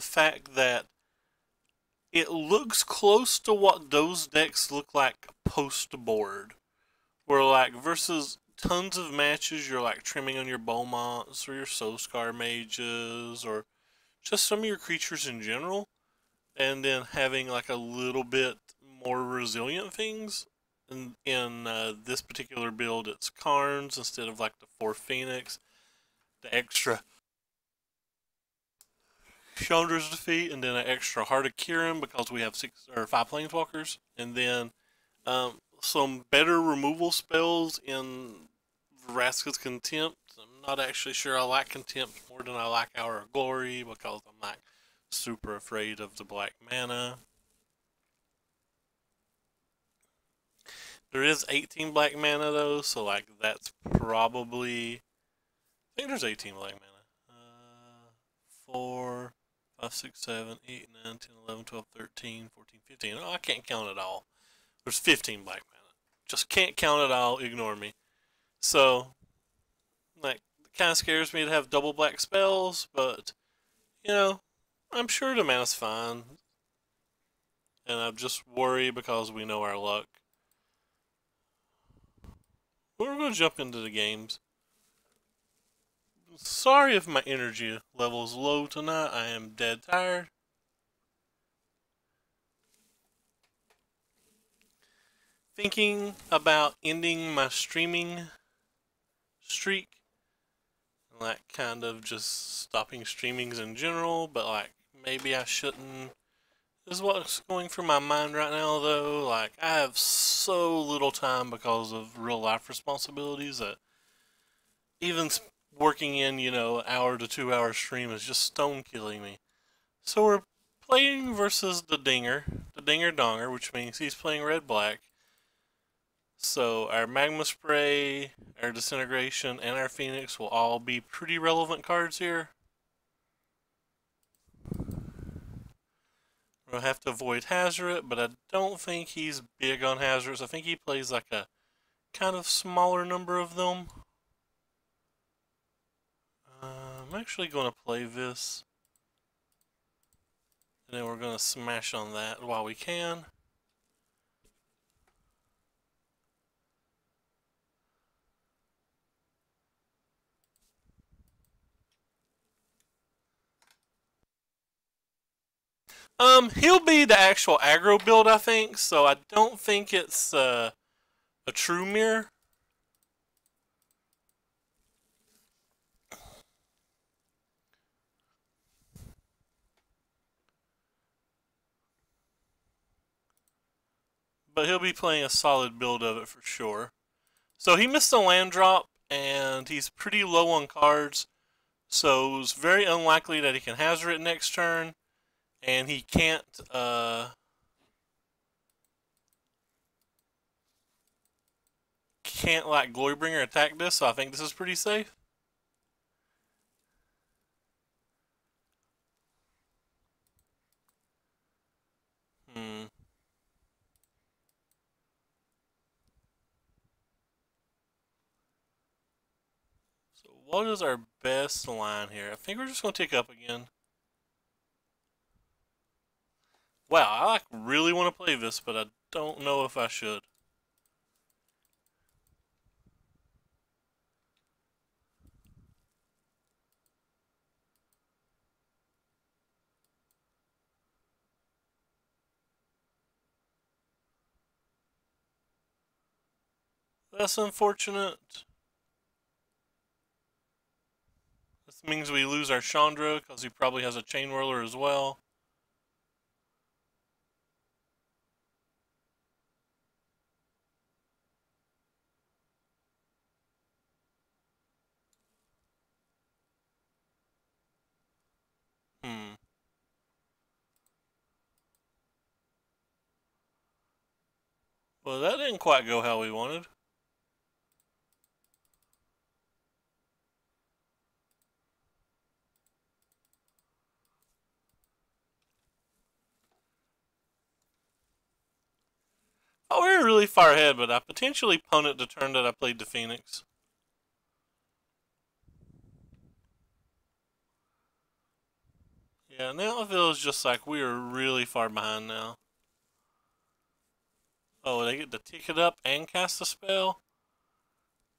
the fact that it looks close to what those decks look like post-board. Where, like, versus tons of matches, you're, like, trimming on your Beaumonts or your Soulscar Mages or just some of your creatures in general. And then having, like, a little bit more resilient things. In this particular build, it's Karns instead of, like, the 4 Phoenix. The extra Chandra's Defeat, and then an extra Heart of Kirin because we have 5 Planeswalkers. And then some better removal spells in Vraska's Contempt. I'm not actually sure I like Contempt more than I like Hour of Glory because I'm like super afraid of the black mana. There is 18 black mana though, so like that's probably, I think there's 18 black mana. 4, 5, 6, 7, 8, 9, 10, 11, 12, 13, 14, 15. Oh, I can't count it all. There's 15 black mana. Just can't count it all, ignore me. So, like, it kind of scares me to have double black spells, but, you know, I'm sure the mana's fine. And I just worry because we know our luck. We're going to jump into the games. Sorry if my energy level is low tonight. I am dead tired. Thinking about ending my streaming streak. Like, kind of just stopping streamings in general. But, like, maybe I shouldn't. This is what's going through my mind right now, though. Like, I have so little time because of real life responsibilities that even working in, you know, hour to 2 hour stream is just stone killing me. So we're playing versus the Dinger Donger, which means he's playing red-black. So our Magma Spray, our Disintegration, and our Phoenix will all be pretty relevant cards here. We'll have to avoid Hazoret, but I don't think he's big on Hazarets. I think he plays like a kind of smaller number of them. I'm actually going to play this. And then we're going to smash on that while we can. He'll be the actual aggro build, I think, so I don't think it's a true mirror. But he'll be playing a solid build of it for sure. So he missed a land drop, and he's pretty low on cards, so it's very unlikely that he can hazard it next turn, and he can't like Glorybringer attack this, so I think this is pretty safe. So what is our best line here? I think we're just going to tick up again. Wow, I like really want to play this, but I don't know if I should. That's unfortunate. This means we lose our Chandra because he probably has a Chain Whirler as well. Well, that didn't quite go how we wanted. Oh, we were really far ahead, but I potentially punted the turn that I played the Phoenix. Yeah, now it feels just like we are really far behind now. Oh, they get to tick it up and cast a spell?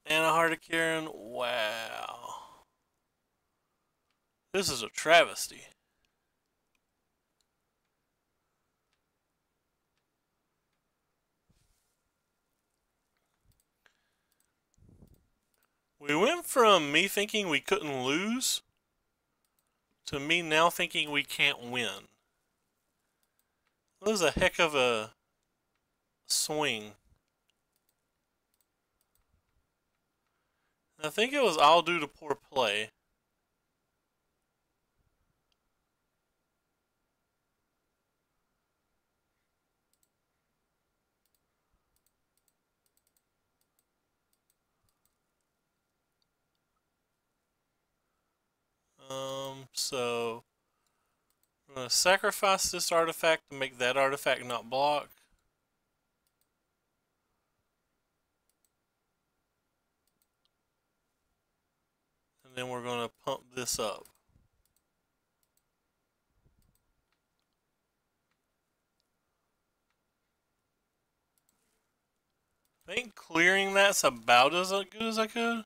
And a Heart of Karen? Wow. This is a travesty. We went from me thinking we couldn't lose to me now thinking we can't win. That was a heck of a swing. I think it was all due to poor play. So I'm gonna sacrifice this artifact to make that artifact not block. And then we're gonna pump this up. I think clearing that's about as good as I could.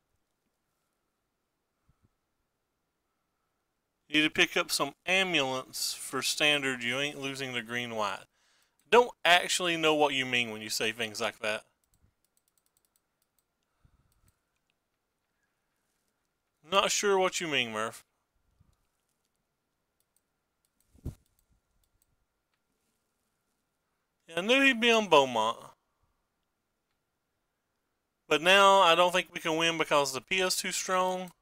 Need to pick up some ambulance for standard. You ain't losing the green white. Don't actually know what you mean when you say things like that. Not sure what you mean, Murph. Yeah, I knew he'd be on Beaumont. But now I don't think we can win because the P is too strong.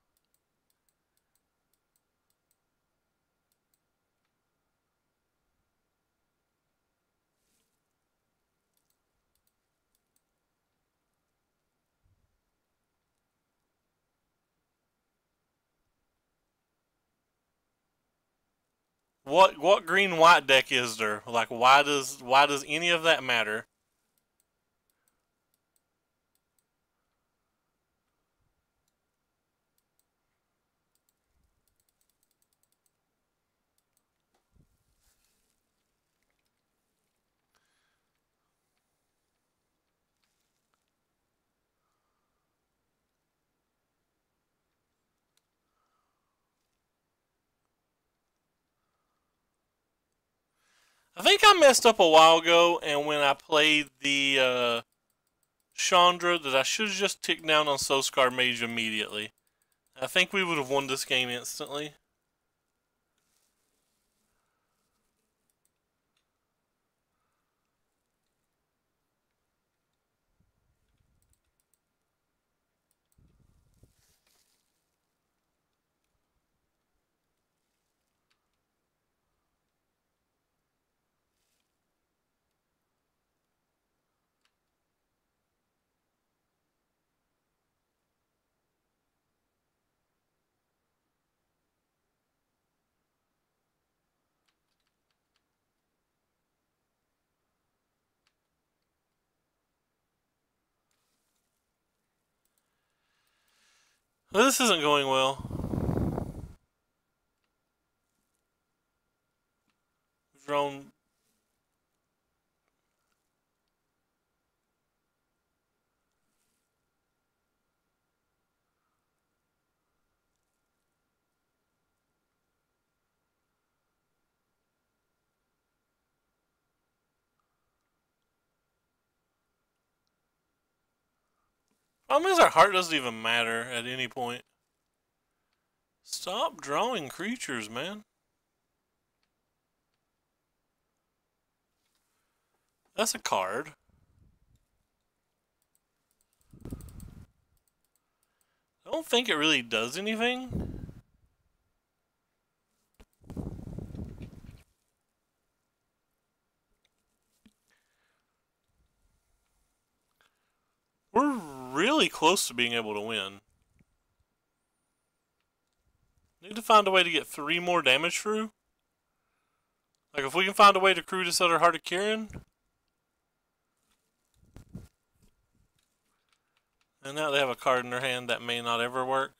What green white deck is there? Like why does any of that matter? I think I messed up a while ago, and when I played the Chandra, that I should have just ticked down on Soskar Mage immediately. I think we would have won this game instantly. Well, this isn't going well. We've drawn. Problem is, our heart doesn't even matter at any point. Stop drawing creatures, man. That's a card. I don't think it really does anything. We're really close to being able to win. Need to find a way to get 3 more damage through. Like, if we can find a way to crew this other Heart of Kirin. And now they have a card in their hand that may not ever work.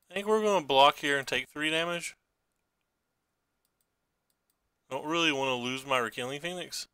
I think we're going to block here and take 3 damage. I don't really want to lose my Rekindling Phoenix.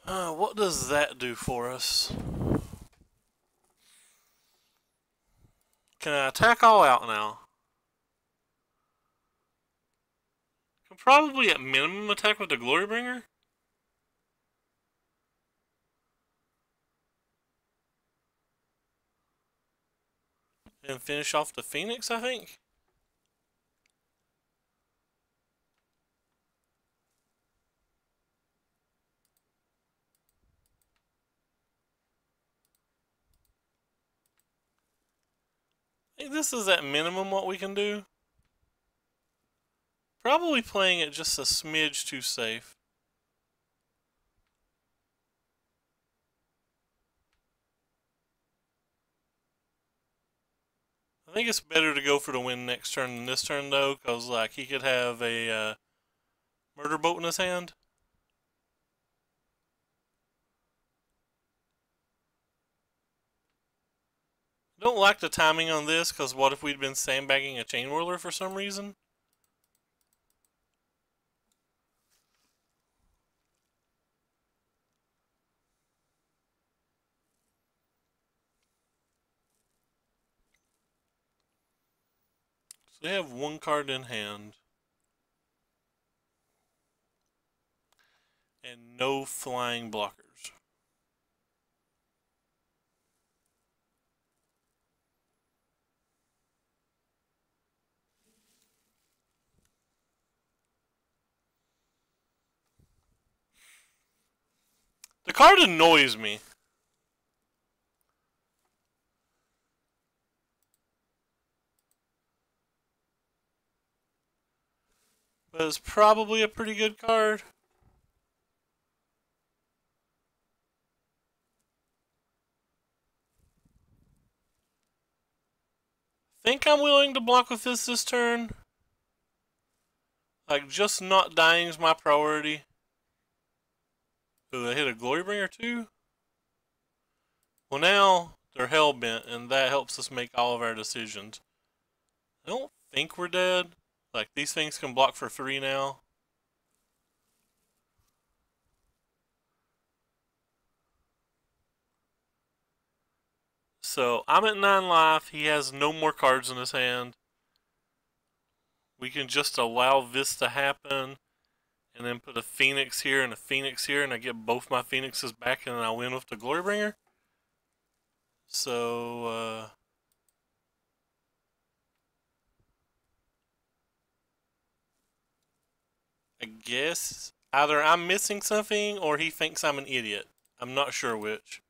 What does that do for us? Can I attack all out now? Can probably at minimum attack with the Glorybringer. And finish off the Phoenix, I think. I think this is at minimum what we can do. Probably playing it just a smidge too safe. I think it's better to go for the win next turn than this turn though, because like he could have a murder boat in his hand. I don't like the timing on this, because what if we'd been sandbagging a Chain Whirler for some reason? So they have 1 card in hand. And no flying blockers. The card annoys me. But it's probably a pretty good card. Think I'm willing to block with this turn. Like, just not dying is my priority. Ooh, they hit a Glorybringer too? Well, now they're hellbent, and that helps us make all of our decisions. I don't think we're dead. Like, these things can block for 3 now. So, I'm at 9 life. He has no more cards in his hand. We can just allow this to happen, and then put a Phoenix here and a Phoenix here, and I get both my Phoenixes back, and then I win with the Glorybringer. So, I guess either I'm missing something or he thinks I'm an idiot. I'm not sure which.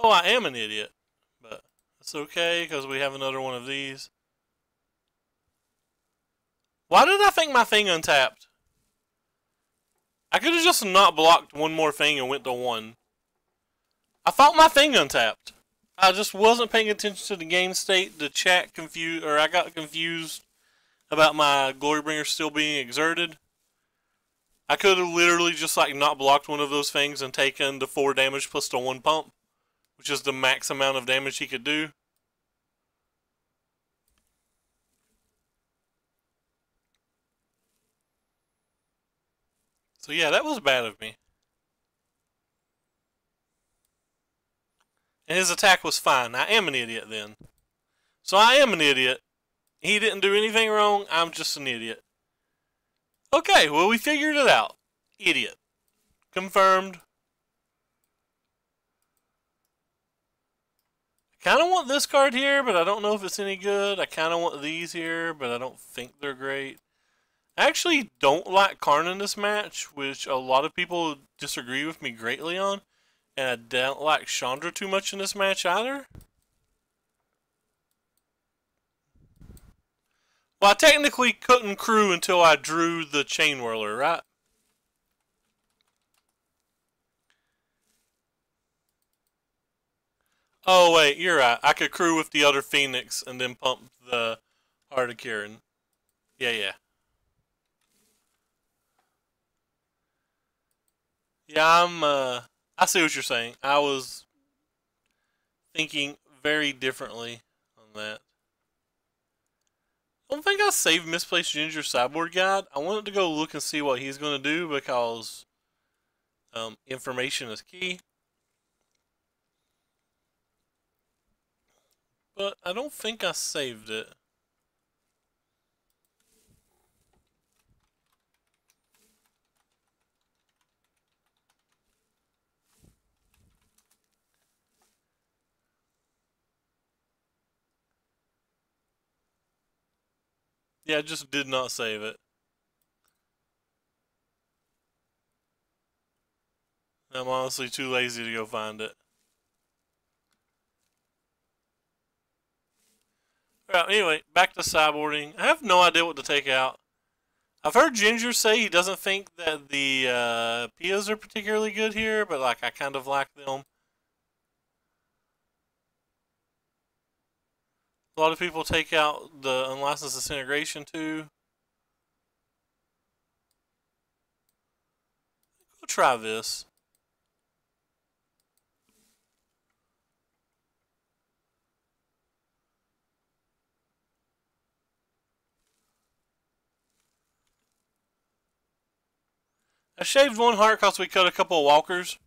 Oh, I am an idiot. But it's okay, because we have another one of these. Why did I think my thing untapped? I could have just not blocked one more thing and went to 1. I thought my thing untapped. I just wasn't paying attention to the game state. The chat confused, or I got confused about my Glorybringer still being exerted. I could have literally just like not blocked one of those things and taken the 4 damage plus the 1 pump, which is the max amount of damage he could do. So yeah, that was bad of me. And his attack was fine. I am an idiot then. So I am an idiot. He didn't do anything wrong. I'm just an idiot. Okay, well, we figured it out. Idiot. Confirmed. I kind of want this card here, but I don't know if it's any good. I kind of want these here, but I don't think they're great. I actually don't like Karn in this match, which a lot of people disagree with me greatly on. And I don't like Chandra too much in this match either. Well, I technically couldn't crew until I drew the Chain Whirler, right? Oh, wait, you're right. I could crew with the other Phoenix and then pump the Heart of Kieran. Yeah, yeah. Yeah, I see what you're saying. I was thinking very differently on that. I don't think I saved Misplaced Ginger Sideboard Guide. I wanted to go look and see what he's going to do because information is key. But I don't think I saved it. Yeah, I just did not save it. I'm honestly too lazy to go find it. Well, anyway, back to sideboarding. I have no idea what to take out. I've heard Ginger say he doesn't think that the Pias are particularly good here, but like I kind of like them. A lot of people take out the Unlicensed Disintegration too. Go try this. I shaved one heart because we cut a couple of walkers.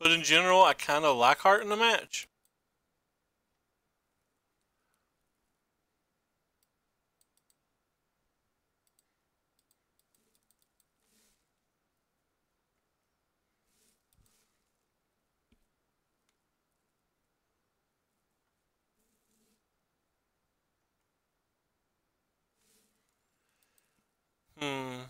But in general, I kind of like heart in the match. Hmm.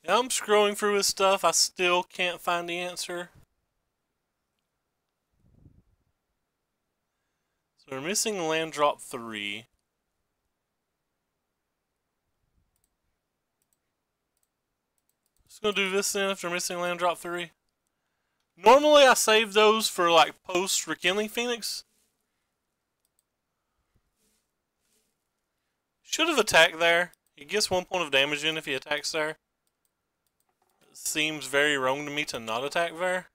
Yeah, I'm scrolling through his stuff. I still can't find the answer. So we're missing land drop 3. Just gonna do this then if we're missing land drop 3. Normally I save those for like post Rekindling Phoenix. Should have attacked there. He gets 1 point of damage in if he attacks there. It seems very wrong to me to not attack there.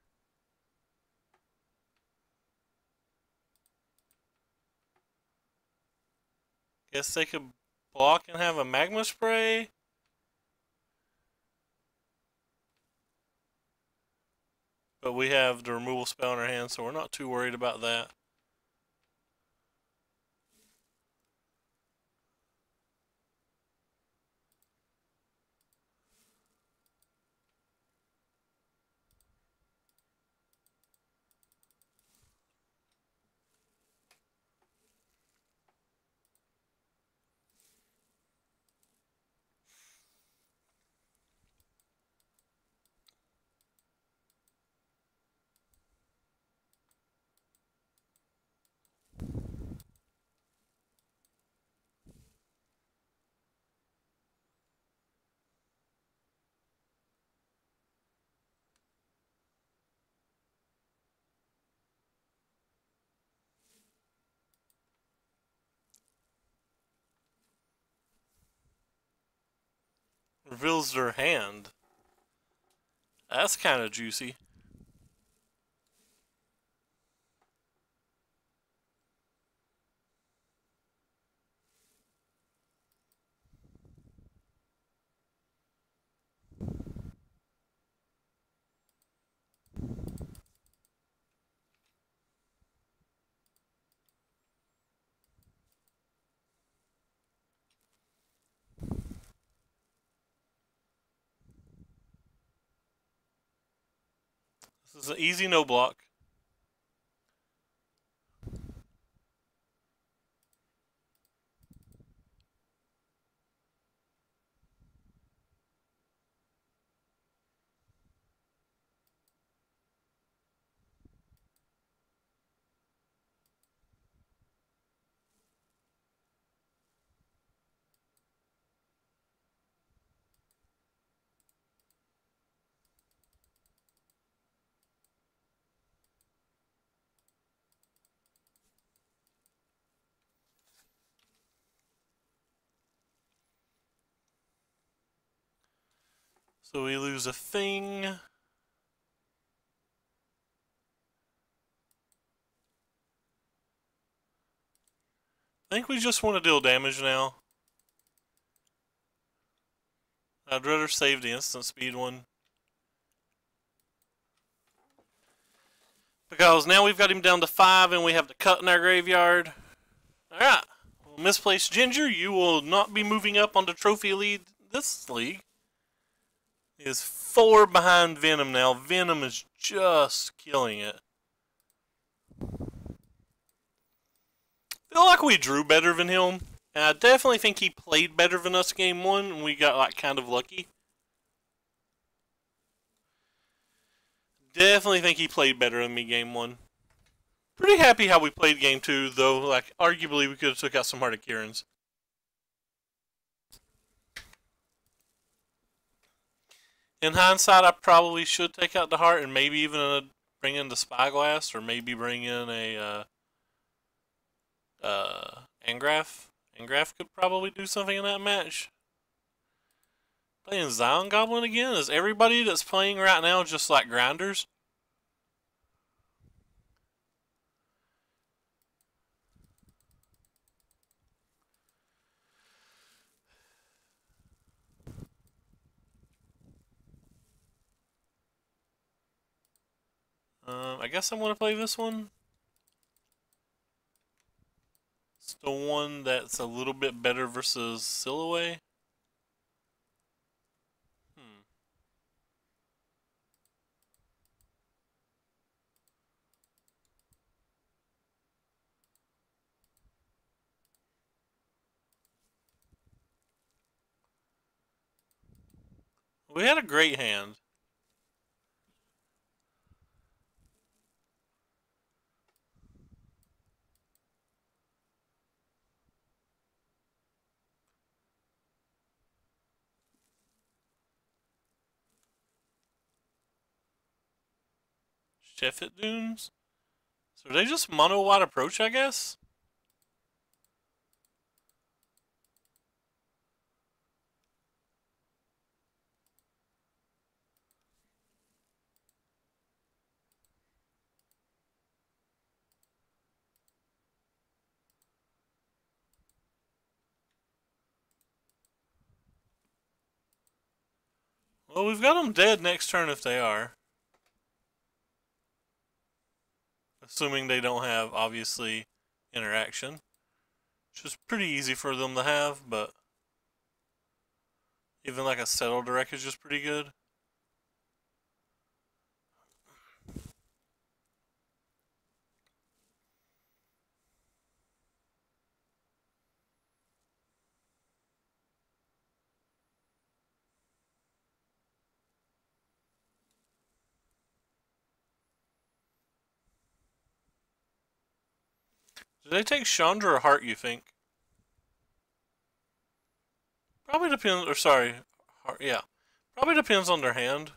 Guess they could block and have a magma spray. But we have the removal spell in our hand, so we're not too worried about that. Reveals their hand. That's kind of juicy. This is an easy no block. So we lose a thing. I think we just want to deal damage now. I'd rather save the instant speed one. Because now we've got him down to 5 and we have the cut in our graveyard. Alright. Well, Misplaced Ginger, you will not be moving up on the trophy lead this league. He is 4 behind Venom now. Venom is just killing it. Feel like we drew better than him. And I definitely think he played better than us game 1 and we got like kind of lucky. Definitely think he played better than me game 1. Pretty happy how we played game 2 though. Like arguably we could have took out some Hardy-Kirans. In hindsight, I probably should take out the heart and maybe even bring in the Spyglass or maybe bring in a Angraf. Angraf could probably do something in that match. Playing Zion Goblin again? Is everybody that's playing right now just like grinders? I guess I'm going to play this one. It's the one that's a little bit better versus Silhouette. We had a great hand. Sheffit Dunes? So are they just mono white approach, I guess? Well, we've got them dead next turn if they are. Assuming they don't have, obviously, interaction. Which is pretty easy for them to have, but even like a Settle Direct is just pretty good. Do they take Chandra or Heart, you think? Probably depends, or sorry, Heart, yeah. Probably depends on their hand.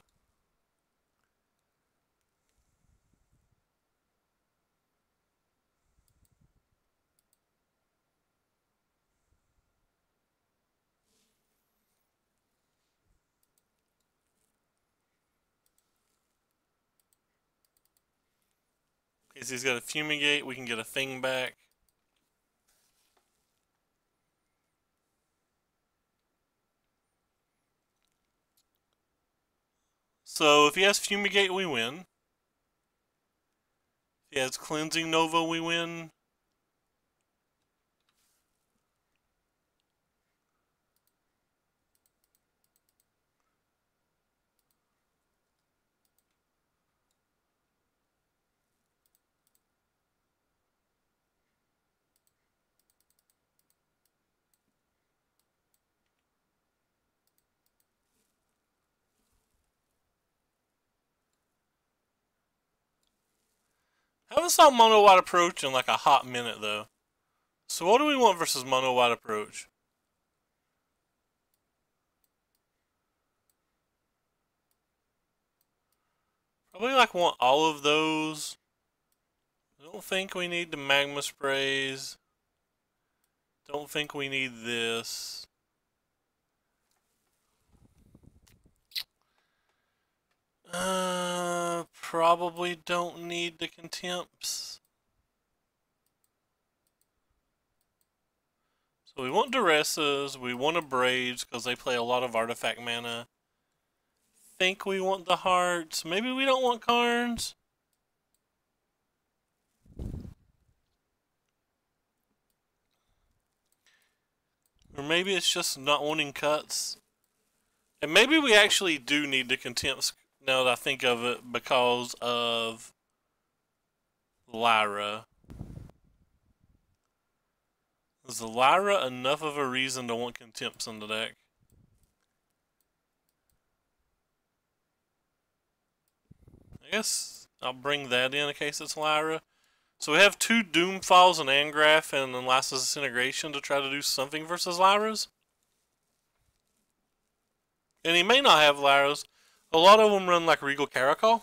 case he's got a fumigate, we can get a thing back. So if he has fumigate, we win. If he has cleansing nova, we win. Haven't saw mono white approach in like a hot minute though. So what do we want versus mono white approach? Probably like want all of those. I don't think we need the magma sprays. Don't think we need this. Probably don't need the contempts. So we want Duresses, we want Abrades because they play a lot of artifact mana. Think we want the hearts. Maybe we don't want Karns. Or maybe it's just not wanting cuts. And maybe we actually do need the contempts now that I think of it because of Lyra. Is Lyra enough of a reason to want contempts in the deck? I guess I'll bring that in case it's Lyra. So we have 2 Doomfalls, an Angraph, and then Last Disintegration to try to do something versus Lyras. And he may not have Lyras. A lot of them run like Regal Caracol.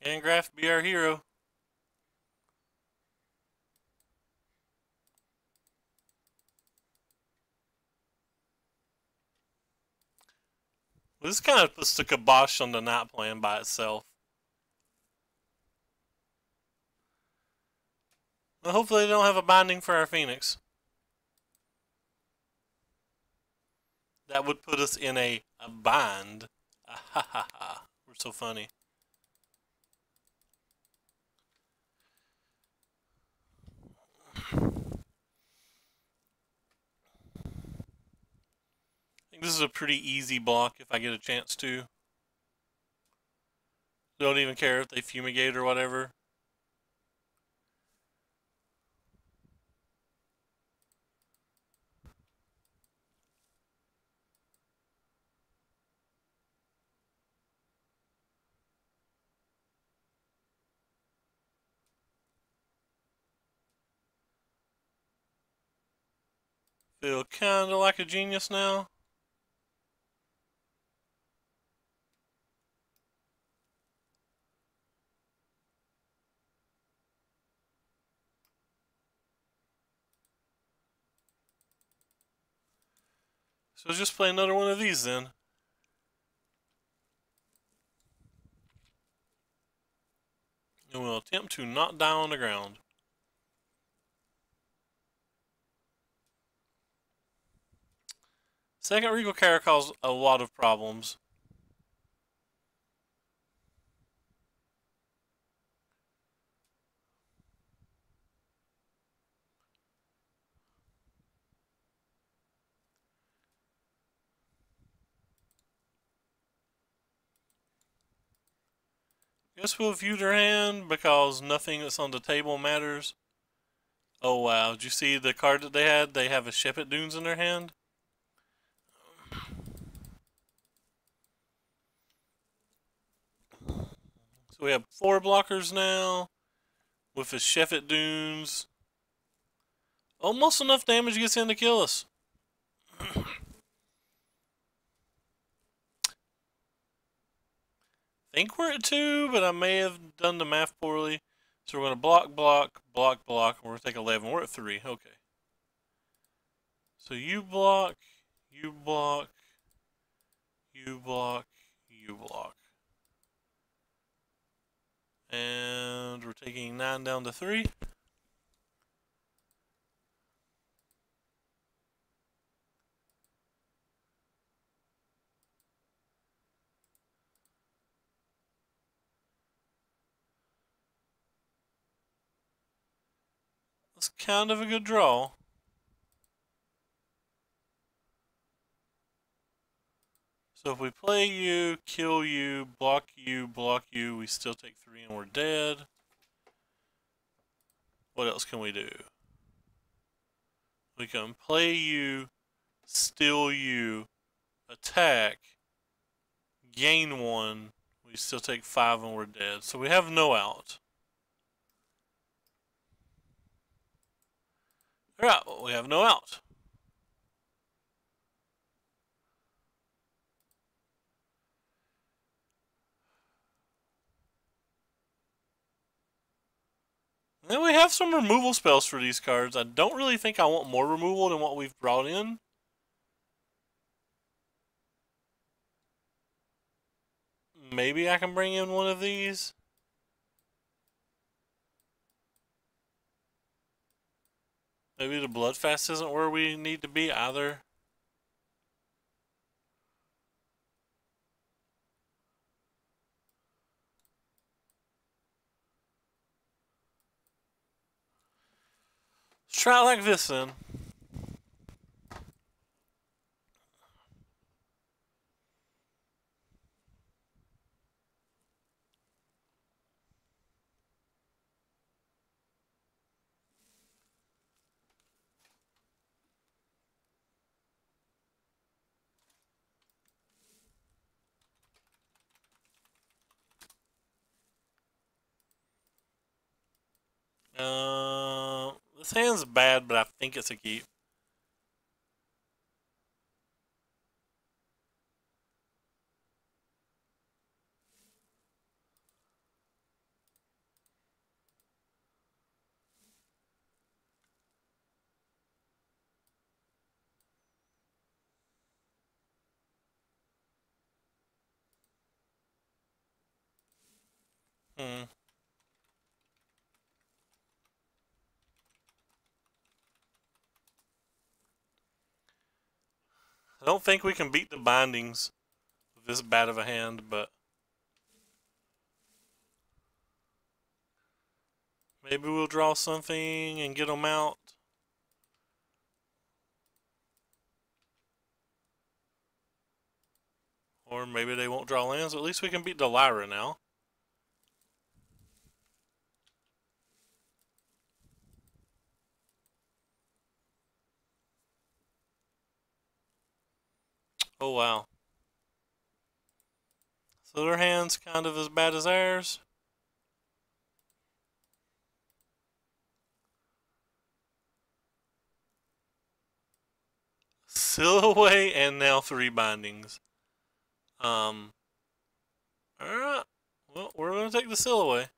Angraph, be our hero. This kind of puts the kibosh on the night plan by itself. Well, hopefully they don't have a binding for our Phoenix. That would put us in a bind. Ah, ha ha ha. We're so funny. I think this is a pretty easy block if I get a chance to. Don't even care if they fumigate or whatever. Feel kinda like a genius now. So just play another one of these then. And we'll attempt to not die on the ground. Second Regal caused a lot of problems. Guess we'll view their hand because nothing that's on the table matters. Oh wow, did you see the card that they had? They have a Shepherd Dunes in their hand. So we have 4 blockers now with the Shepherd Dunes. Almost enough damage gets in to kill us. Think we're at 2, but I may have done the math poorly. So we're going to block, block, block, block. We're going to take 11. We're at 3. Okay. So you block, you block, you block, you block. And we're taking 9 down to 3. That's kind of a good draw. So if we play you, kill you, block you, we still take 3 and we're dead. What else can we do? We can play you, steal you, attack, gain 1, we still take 5 and we're dead. So we have no out. Alright, well, we have no out. Then we have some removal spells for these cards. I don't really think I want more removal than what we've brought in. Maybe I can bring in one of these. Maybe the Bloodfast isn't where we need to be either. Let's try it like this then. This hand's bad, but I think it's a keep. Hmm. I don't think we can beat the bindings with this bad of a hand, but maybe we'll draw something and get them out. Or maybe they won't draw lands. At least we can beat the Lyra now. Oh wow. So their hand's kind of as bad as ours. Seal away and now 3 bindings. Alright. Well, we're going to take the seal away.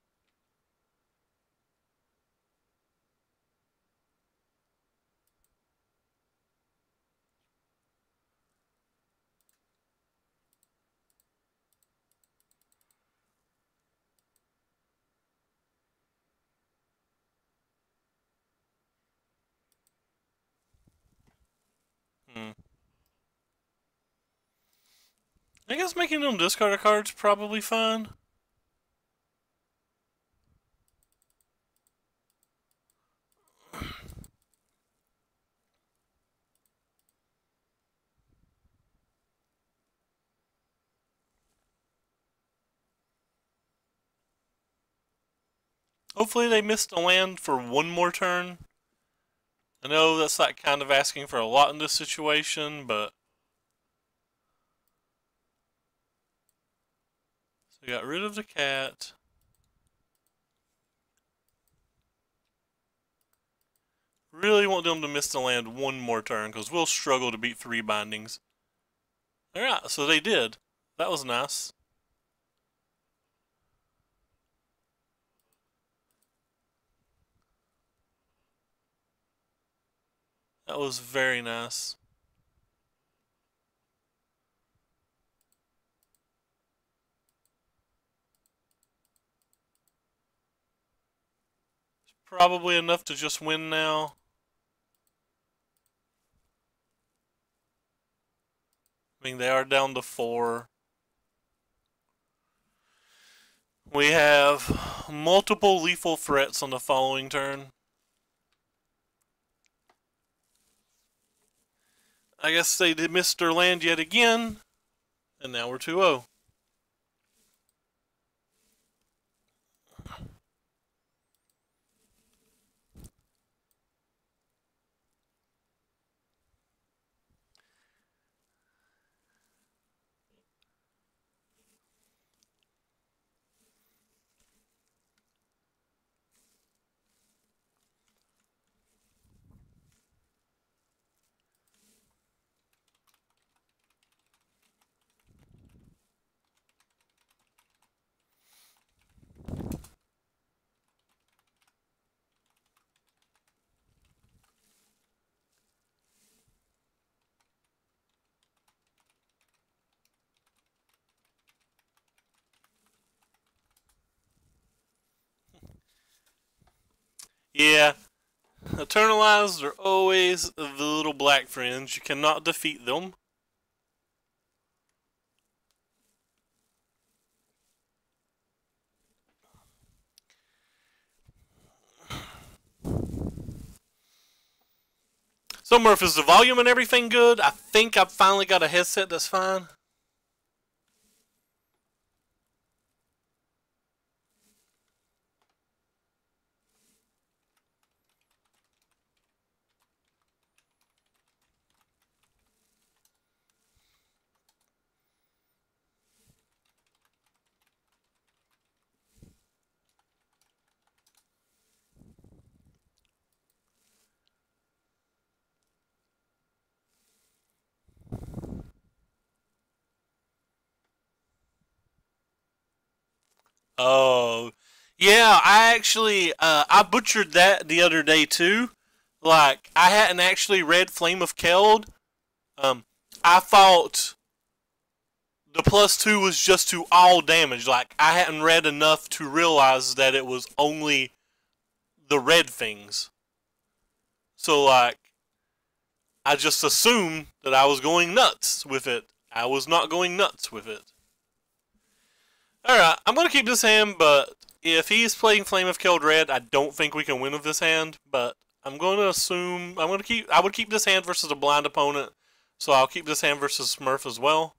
Hmm. I guess making them discard a card's probably fine. Hopefully they missed a land for one more turn. I know that's like kind of asking for a lot in this situation, but so we got rid of the cat. Really want them to miss the land one more turn because we'll struggle to beat 3 bindings. Alright, so they did. That was nice. That was very nice. Probably enough to just win now. I mean, they are down to 4. We have multiple lethal threats on the following turn. I guess they did miss their land yet again, and now we're 2-0. Yeah, Eternalized are always the little black friends. You cannot defeat them. So Murph, is the volume and everything good? I think I've finally got a headset that's fine. Oh, yeah. I actually I butchered that the other day too. Like I hadn't actually read Flame of Keld. Um, I thought the +2 was just to all damage. Like I hadn't read enough to realize that it was only the red things. So like I just assumed that I was going nuts with it. I was not going nuts with it. Alright, I'm going to keep this hand, but if he's playing Flame of Killed Red, I don't think we can win with this hand, but I'm going to assume, I would keep this hand versus a blind opponent, so I'll keep this hand versus Smurf as well.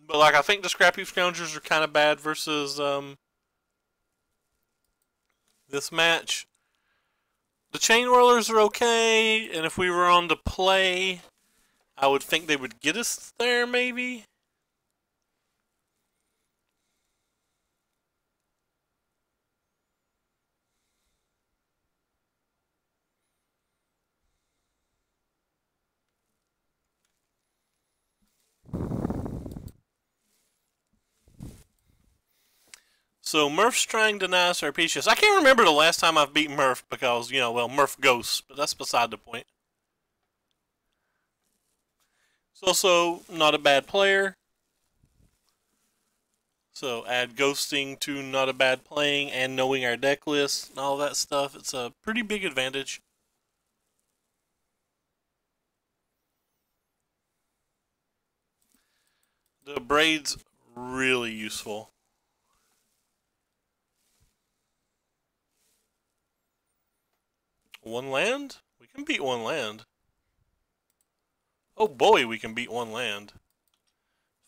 But like, I think the Scrappy Scroungers are kind of bad versus this match. The Chain Whirlers are okay, and if we were on to play, I would think they would get us there, maybe. So Murph's trying to deny Sarpecius. I can't remember the last time I've beaten Murph because, well, Murph ghosts, but that's beside the point. He's also not a bad player. So add ghosting to not a bad playing and knowing our deck list and all that stuff. It's a pretty big advantage. The braid's really useful. One land? We can beat one land. Oh boy, we can beat one land.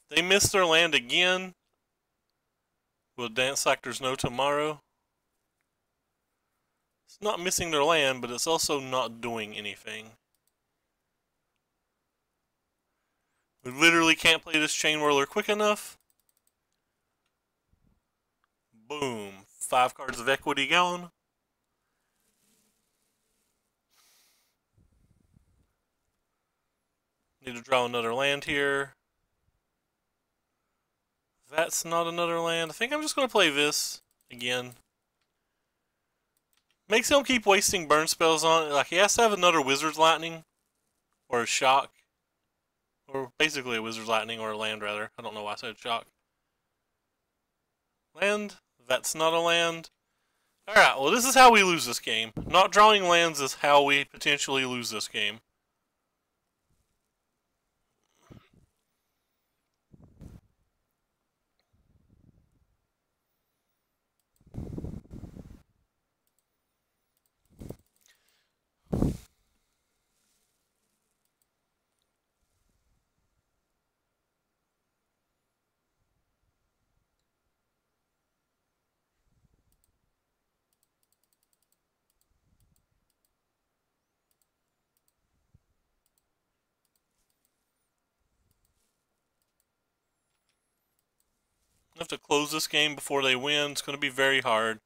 If they miss their land again, we'll dance like there's no tomorrow. It's not missing their land, but it's also not doing anything. We literally can't play this Chain Whirler quick enough. Boom. 5 cards of equity gone. Need to draw another land here. That's not another land. I think I'm just going to play this again. Makes him keep wasting burn spells on it. Like, he has to have another Wizard's Lightning. Or a Shock. Or basically a Wizard's Lightning or a land, rather. I don't know why I said Shock. Land. That's not a land. Alright, well this is how we lose this game. Not drawing lands is how we potentially lose this game. I have to close this game before they win. It's going to be very hard.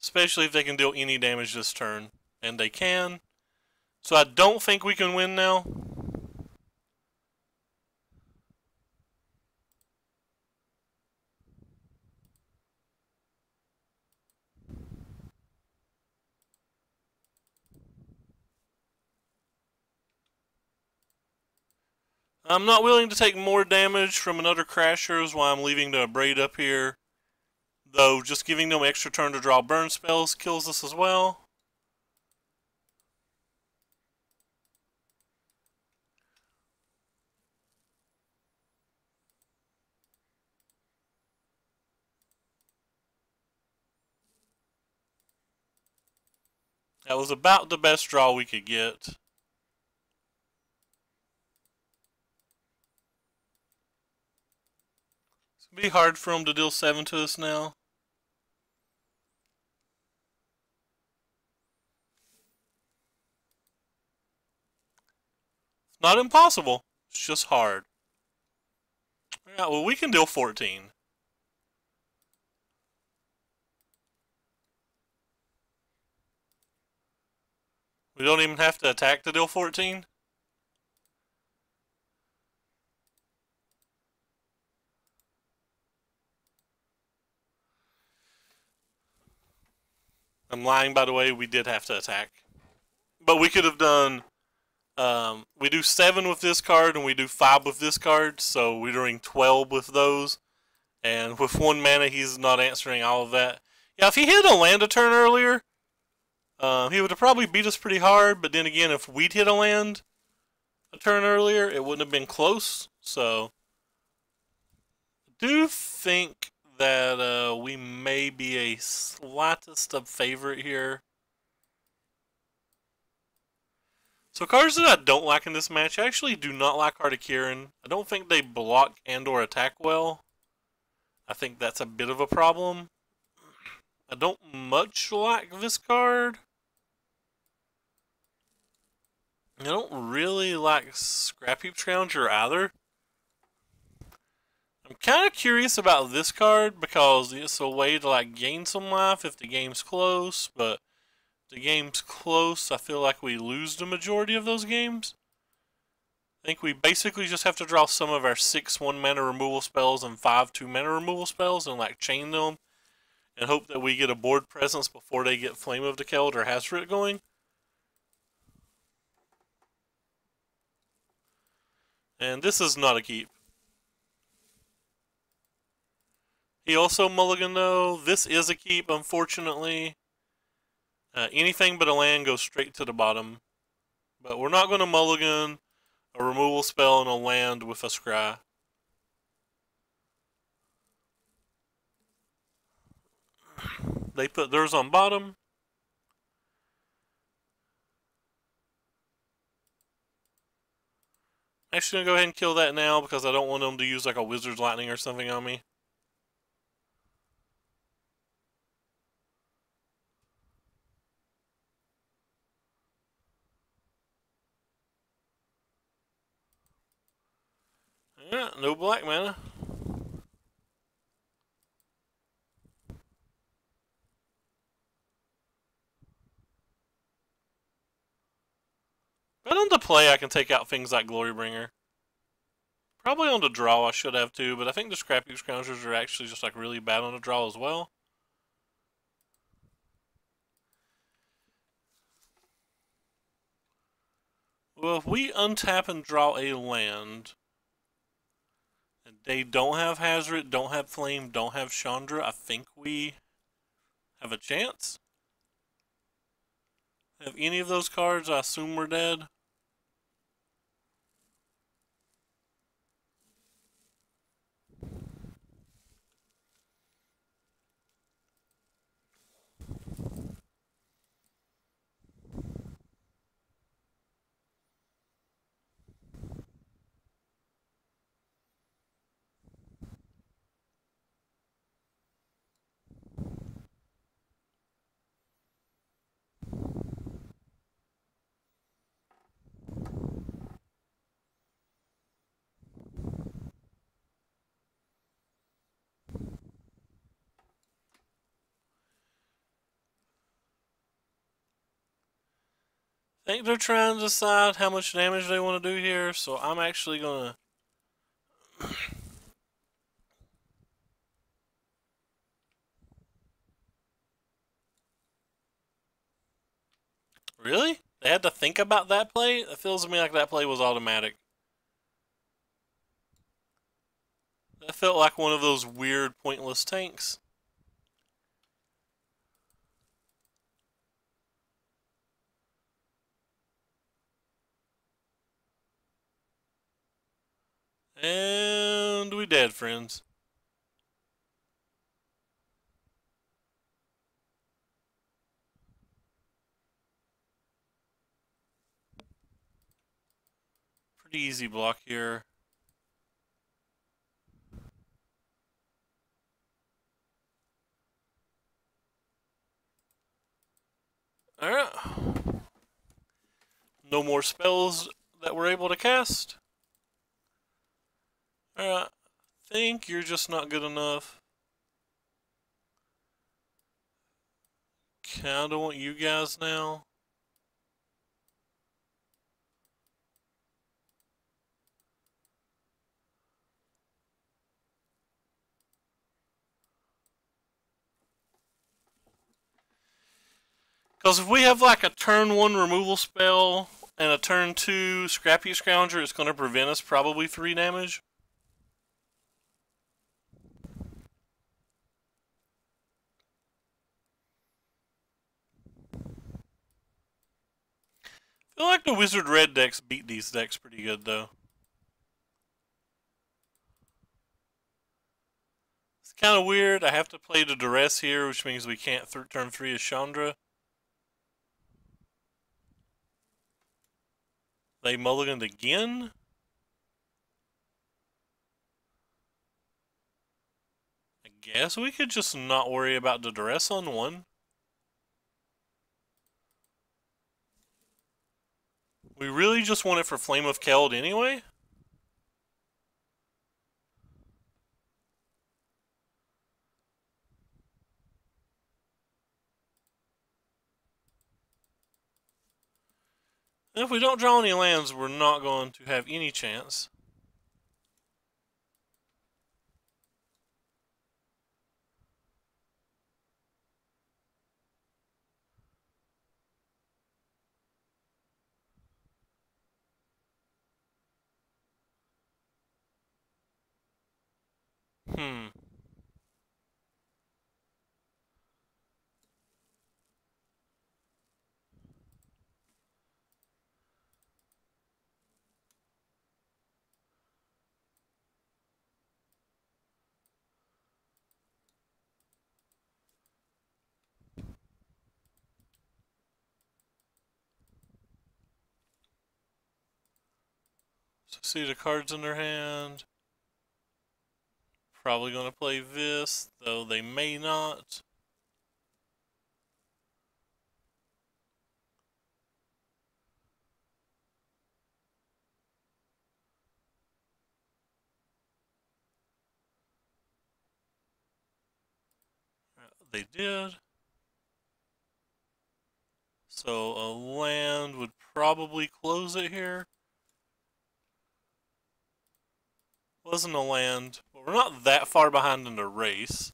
Especially if they can deal any damage this turn. And they can. So I don't think we can win now. I'm not willing to take more damage from another Crasher, is why I'm leaving the Braid up here. Though, just giving them extra turn to draw burn spells kills us as well. That was about the best draw we could get. It's going to be hard for them to deal 7 to us now. It's not impossible. It's just hard. Yeah, well, we can deal 14. We don't even have to attack to deal 14. I'm lying, by the way, we did have to attack. But we could have done, we do 7 with this card and we do 5 with this card, so we're doing 12 with those. And with 1 mana, he's not answering all of that. Yeah, if he hit a land a turn earlier, he would have probably beat us pretty hard, but then again, if we'd hit a land a turn earlier, it wouldn't have been close. So, I do think that we may be a slightest of favorite here. So cards that I don't like in this match, I actually do not like Articuran. I don't think they block and or attack well. I think that's a bit of a problem. I don't much like this card. I don't really like Scrap Heap Scrounger either. I'm kind of curious about this card because it's a way to like gain some life if the game's close, but if the game's close, I feel like we lose the majority of those games. I think we basically just have to draw some of our 6 1-mana removal spells and 5 2-mana removal spells and like chain them and hope that we get a board presence before they get Flame of the Keld or Hazret going. And this is not a keep. He also mulliganed though. This is a keep, unfortunately. Anything but a land goes straight to the bottom. But we're not going to mulligan a removal spell and a land with a scry. They put theirs on bottom. Actually, gonna go ahead and kill that now because I don't want them to use like a wizard's lightning or something on me. Yeah, no black mana. But on the play, I can take out things like Glorybringer. Probably on the draw, I should have too, but I think the Scrappy Scroungers are actually just like really bad on the draw as well. Well, if we untap and draw a land, and they don't have Hazard, don't have Flame, don't have Chandra, I think we have a chance. Have any of those cards, I assume we're dead. I think they're trying to decide how much damage they want to do here, so I'm actually gonna. Really? They had to think about that play? It feels to me like that play was automatic. That felt like one of those weird, pointless tanks. And we dead, friends. Pretty easy block here. Alright. No more spells that we're able to cast. Alright. Think you're just not good enough. Kinda want you guys now. Because if we have like a turn 1 removal spell and a turn 2 Scrappy Scrounger, it's going to prevent us probably 3 damage. I feel like the Wizard Red decks beat these decks pretty good though. It's kind of weird. I have to play the Duress here, which means we can't turn 3 as Chandra. They mulliganed again. I guess we could just not worry about the Duress on 1. We really just want it for Flame of Keld anyway. And if we don't draw any lands, we're not going to have any chance. Hmm. So see the cards in their hand. Probably going to play this, though they may not. They did. So a land would probably close it here. Wasn't a land, but we're not that far behind in the race.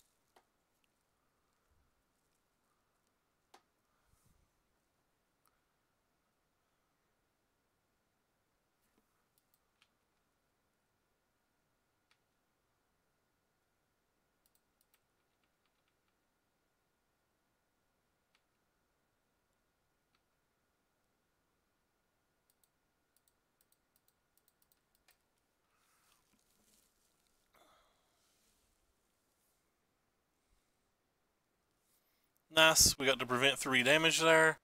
Nice, we got to prevent 3 damage there.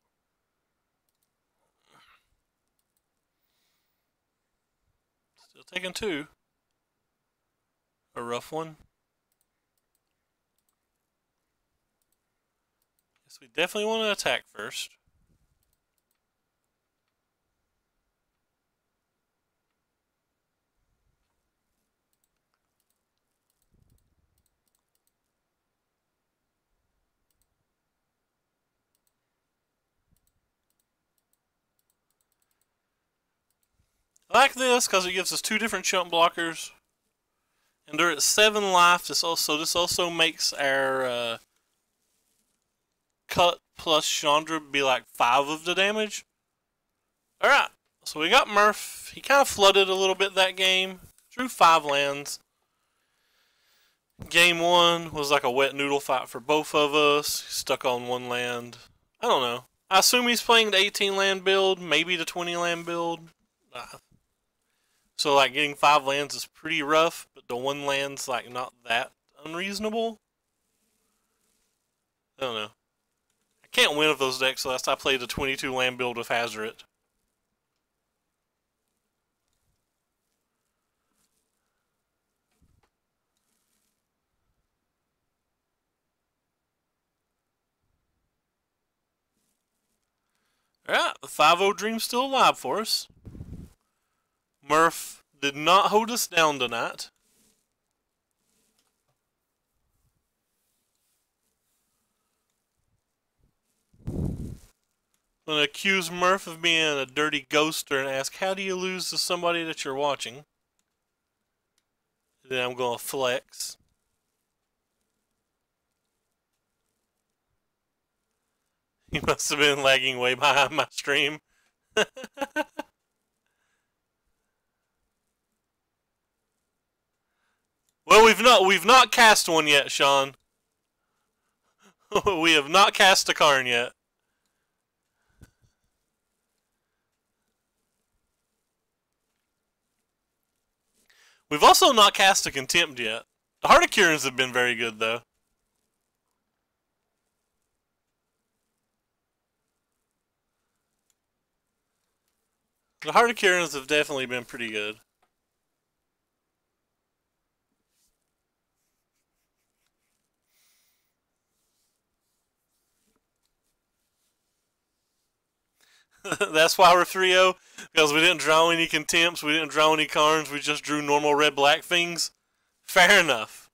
Still taking 2. A rough one. Guess we definitely want to attack first. I like this because it gives us 2 different chump blockers. And they're at 7 life. This also makes our cut plus Chandra be like 5 of the damage. Alright, so we got Murph. He kind of flooded a little bit that game. Drew 5 lands. Game 1 was like a wet noodle fight for both of us. Stuck on 1 land. I don't know. I assume he's playing the 18 land build, maybe the 20 land build. So like getting 5 lands is pretty rough, but the 1 land's like not that unreasonable. I don't know. I can't win with those decks unless I play the 22 land build with Hazoret. Alright, the 5-0 dream's still alive for us. Murph did not hold us down tonight. I'm going to accuse Murph of being a dirty ghoster and ask, how do you lose to somebody that you're watching? Then I'm going to flex. He must have been lagging way behind my stream. Well, we've not cast one yet, Sean. We have not cast a Karn yet. We've also not cast a Contempt yet. The Heart of Kiran's have been very good, though. The Heart of Kiran's have definitely been pretty good. That's why we're 3-0, because we didn't draw any Contempts, we didn't draw any Karns, we just drew normal red-black things. Fair enough.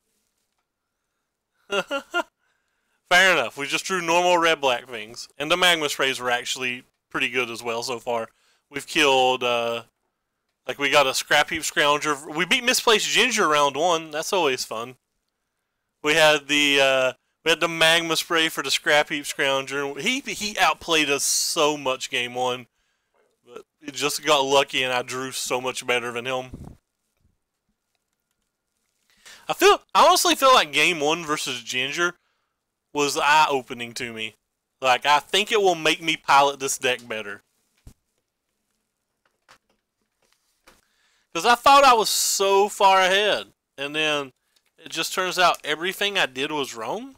Fair enough, we just drew normal red-black things. And the Magma Sprays were actually pretty good as well so far. We've killed, like we got a Scrap Heap Scrounger. We beat Misplaced Ginger round 1, that's always fun. We had the Magma Spray for the Scrap Heap Scrounger. He outplayed us so much game 1. But he just got lucky and I drew so much better than him. I honestly feel like game 1 versus Ginger was eye-opening to me. Like, I think it will make me pilot this deck better. Because I thought I was so far ahead. And then it just turns out everything I did was wrong.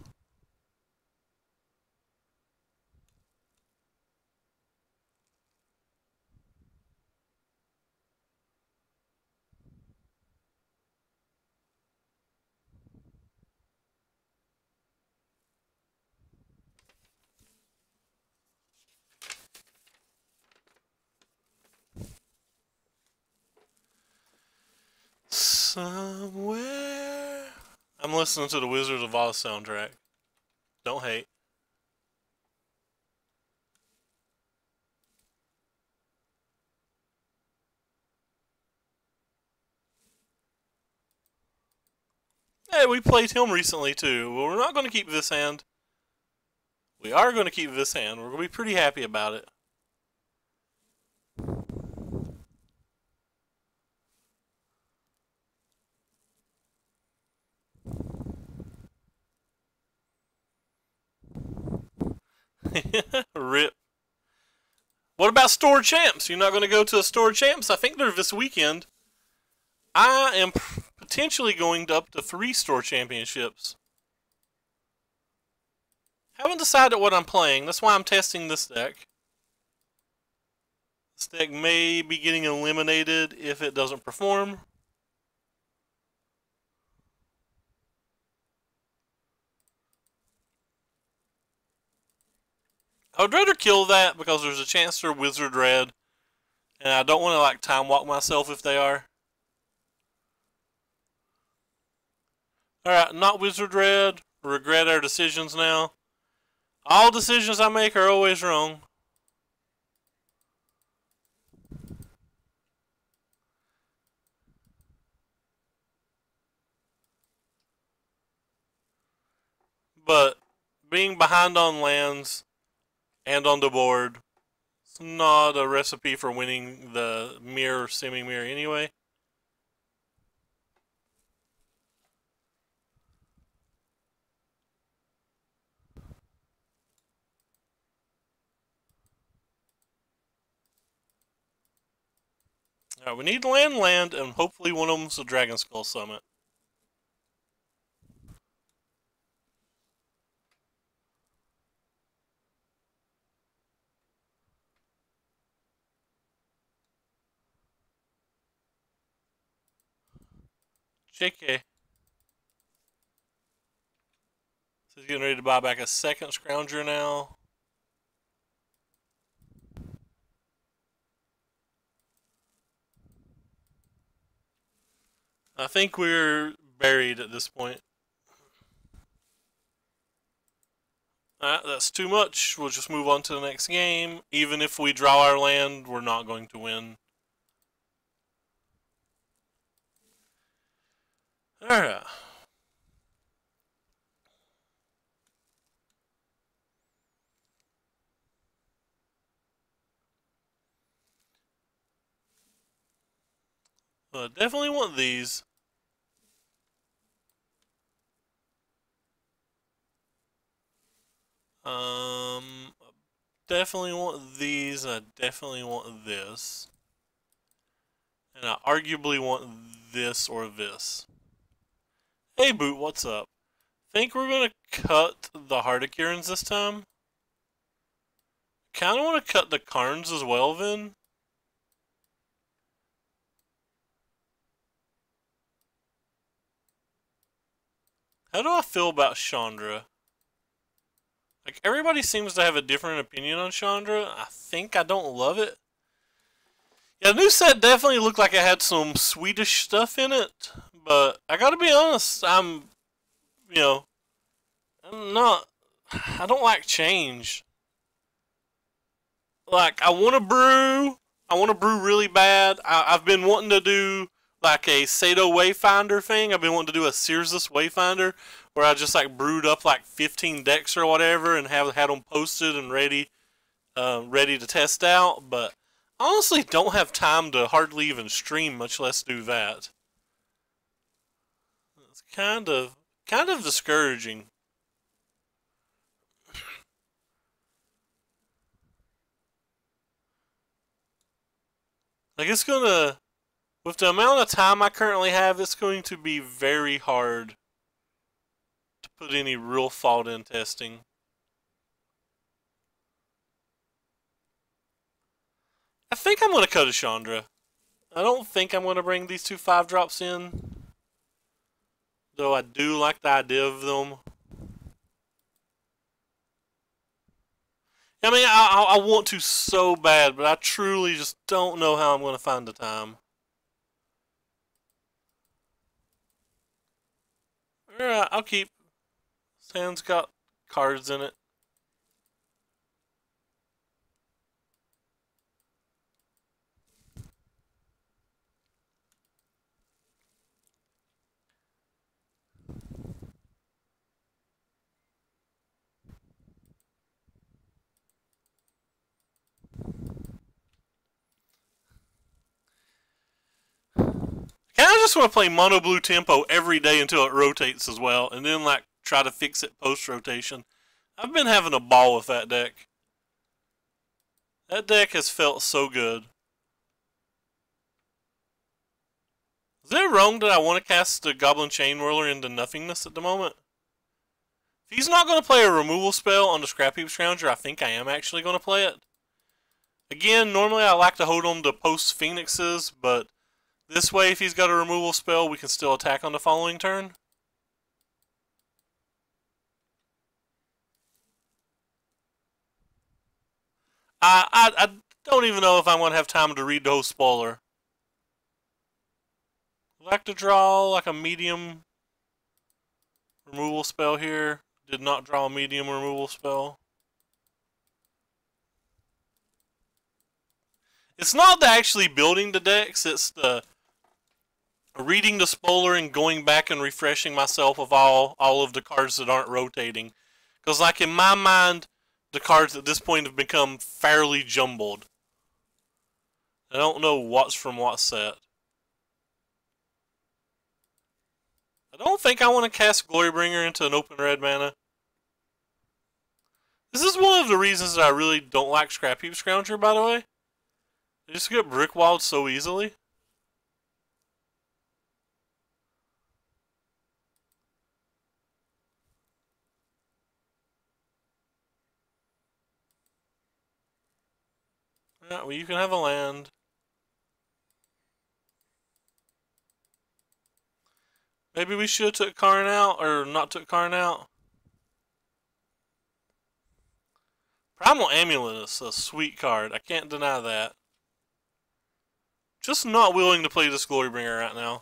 somewhere. I'm listening to the Wizard of Oz soundtrack. Don't hate. Hey, we played him recently too. Well, we're not going to keep this hand. We are going to keep this hand. We're going to be pretty happy about it. Rip. What about Store Champs? You're not going to go to a Store Champs? I think they're this weekend. I am potentially going up to 3 Store Championships. Haven't decided what I'm playing. That's why I'm testing this deck. This deck may be getting eliminated if it doesn't perform. I would rather kill that because there's a chance they're Wizard Red. And I don't want to like time walk myself if they are. Alright, not Wizard Red. Regret our decisions now. All decisions I make are always wrong. But being behind on lands and on the board, it's not a recipe for winning the mirror, semi-mirror anyway. Alright, we need land, and hopefully one of them's a Dragon Skull Summit. JK. So he's getting ready to buy back a second Scrounger now. I think we're buried at this point. Alright, that's too much. We'll just move on to the next game. Even if we draw our land, we're not going to win. Alright. I definitely want these. Definitely want these. I definitely want this. And I arguably want this or this. Hey Boot, what's up? Think we're gonna cut the Hardicarans this time? Kinda wanna cut the Karns as well then. How do I feel about Chandra? Like, everybody seems to have a different opinion on Chandra. I think I don't love it. Yeah, the new set definitely looked like it had some Swedish stuff in it. But I gotta be honest, I'm not... I don't like change. Like, I want to brew really bad. I've been wanting to do like a Sato Wayfinder thing. I've been wanting to do a Searsus Wayfinder where I just like brewed up like 15 decks or whatever and had them posted and ready to test out. But I honestly don't have time to hardly even stream, much less do that. It's kind of discouraging. Like, it's gonna, with the amount of time I currently have, it's going to be very hard to put any real thought in testing. I think I'm gonna cut a Chandra. I don't think I'm gonna bring these two 5-drops in, though I do like the idea of them. I mean, I want to so bad, but I truly just don't know how I'm going to find the time. Alright, I'll keep. Sand's got cards in it. I just want to play mono blue tempo every day until it rotates as well, and then like try to fix it post rotation. I've been having a ball with that deck. That deck has felt so good. Is it wrong that I want to cast the Goblin Chain Whirler into nothingness at the moment? If he's not going to play a removal spell on the Scrap Heap Scrounger, I think I am actually going to play it. Again, normally I like to hold on to post Phoenixes, but this way if he's got a removal spell, we can still attack on the following turn. I don't even know if I'm going to have time to read the whole spoiler. I'd like to draw like a medium removal spell here. Did not draw a medium removal spell. It's not the actually building the decks, it's the reading the spoiler and going back and refreshing myself of all of the cards that aren't rotating. Because like in my mind, the cards at this point have become fairly jumbled. I don't know what's from what set. I don't think I want to cast Glorybringer into an open red mana. This is one of the reasons that I really don't like Scrap Heap Scrounger, by the way. They just get brickwalled so easily. Yeah, well, you can have a land. Maybe we should have took Karn out, or not took Karn out. Primal Amulet is a sweet card. I can't deny that. Just not willing to play this Glorybringer right now.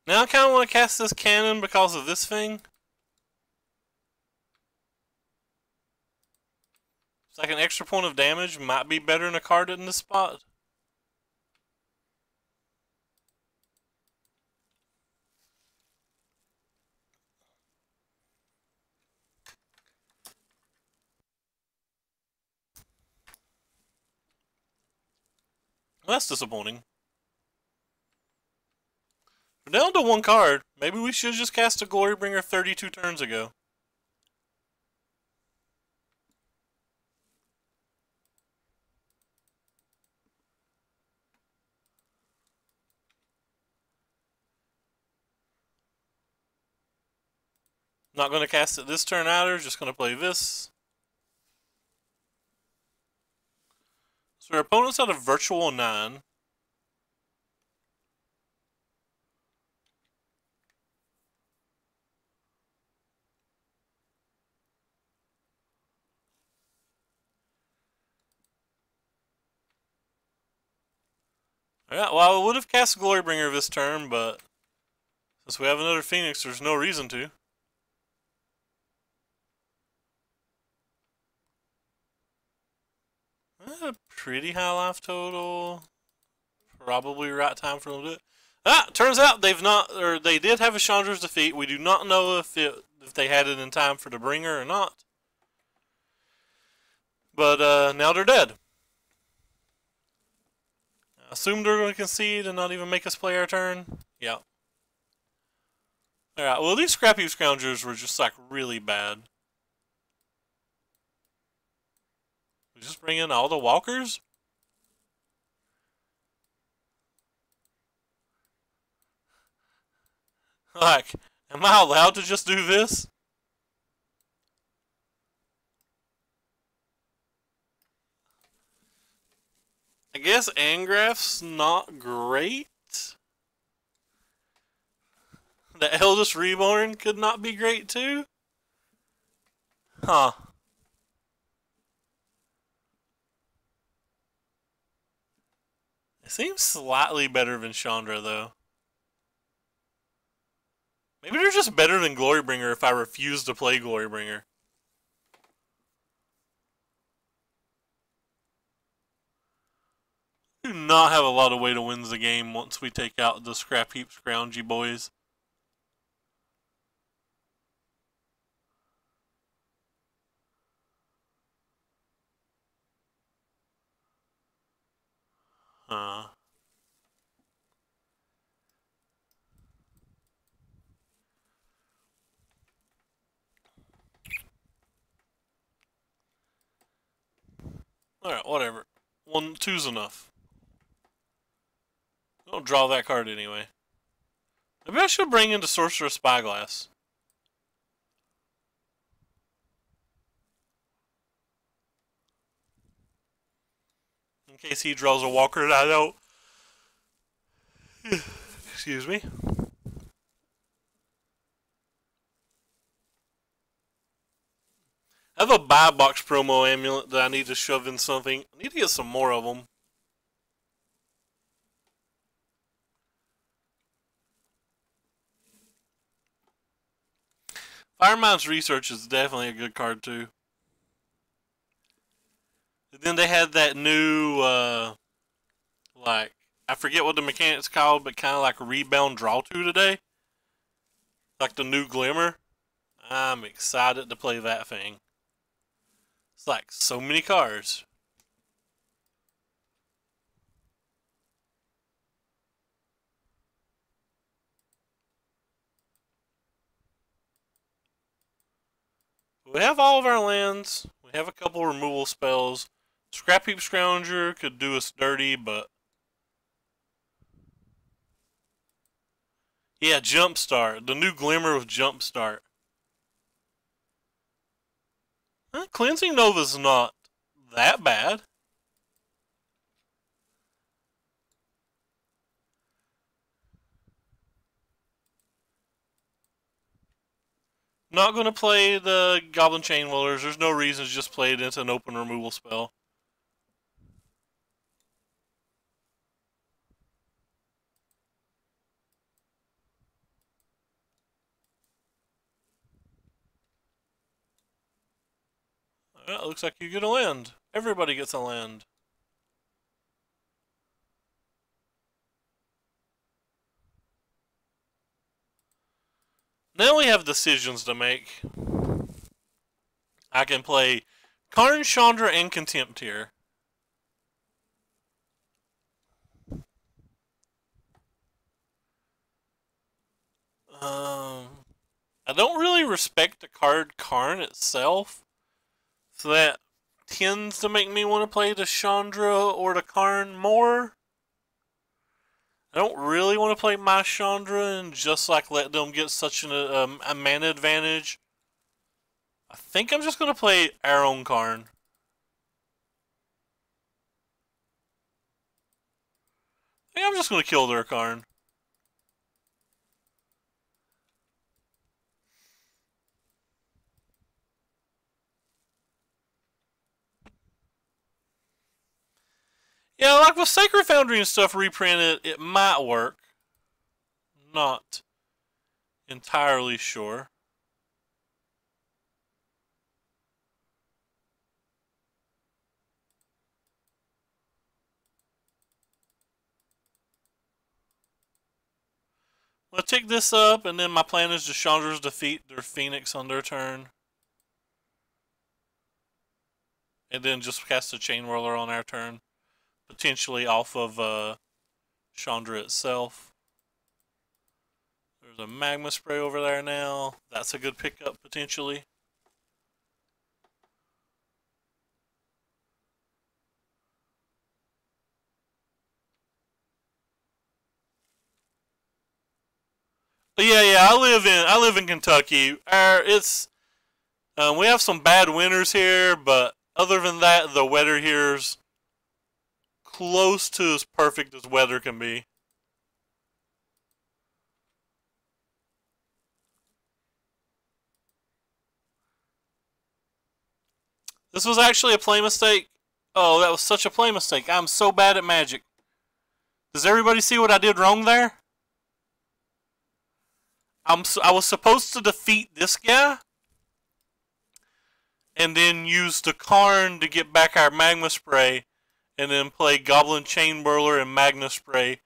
Now I kind of want to cast this cannon because of this thing. It's like an extra point of damage. Might be better in a card in this spot. Well, that's disappointing. We're down to one card. Maybe we should just cast a Glorybringer 32 turns ago. Not going to cast it this turn either. Just going to play this. So our opponent's at a virtual 9. Alright, well I would have cast Glorybringer this turn, but since we have another Phoenix, there's no reason to. A pretty high life total. Probably right time for them to do it. Turns out they've not, or they did have a Chandra's Defeat. We do not know if they had it in time for the bringer or not. But now they're dead. I assume they're going to concede and not even make us play our turn. Yeah. Alright, well these scrappy scroungers were just like really bad. We just bring in all the walkers? Like, am I allowed to just do this? I guess Angraph's not great. The Eldest Reborn could not be great too? Huh. It seems slightly better than Chandra though. Maybe they're just better than Glorybringer if I refuse to play Glorybringer. Do not have a lot of way to win the game once we take out the scrap heap scroungy boys. Alright, whatever. 1-2's enough. Don't draw that card anyway. Maybe I should bring in the Sorcerer's Spyglass. In case he draws a walker that I don't. Excuse me. I have a buy box promo amulet that I need to shove in something. I need to get some more of them. Firemind's Research is definitely a good card too. And then they had that new, like, I forget what the mechanic's called, but kind of like a rebound draw to today. Like the new Glimmer. I'm excited to play that thing. It's like so many cards. We have all of our lands. We have a couple removal spells. Scrap Heap Scrounger could do us dirty, but... Yeah, Jumpstart. The new Glimmer with Jumpstart. Cleansing Nova's not that bad. Not going to play the Goblin Chain Whirlers. There's no reason to just play it into an open removal spell. Well, it looks like you get a land. Everybody gets a land. Now we have decisions to make. I can play Karn, Chandra, and Contempt here. I don't really respect the card Karn itself, so that tends to make me want to play the Chandra or the Karn more. I don't really want to play my Chandra and just like let them get such a mana advantage. I think I'm just going to play our own Karn. I think I'm just going to kill their Karn. Yeah, like with Sacred Foundry and stuff reprinted, it might work. Not entirely sure. I'll take this up, and then my plan is to Chandra's defeat their Phoenix on their turn. and then just cast a Chain Whirler on our turn, potentially off of Chandra itself. There's a Magma Spray over there now. That's a good pickup, potentially. But yeah, I live in Kentucky. We have some bad winters here, but other than that, the weather here's close to as perfect as weather can be. This was actually a play mistake. Oh, that was such a play mistake. I'm so bad at Magic. Does everybody see what I did wrong there? I was supposed to defeat this guy and then use the Karn to get back our Magma Spray and then play Goblin Chain Whirler and Magma Spray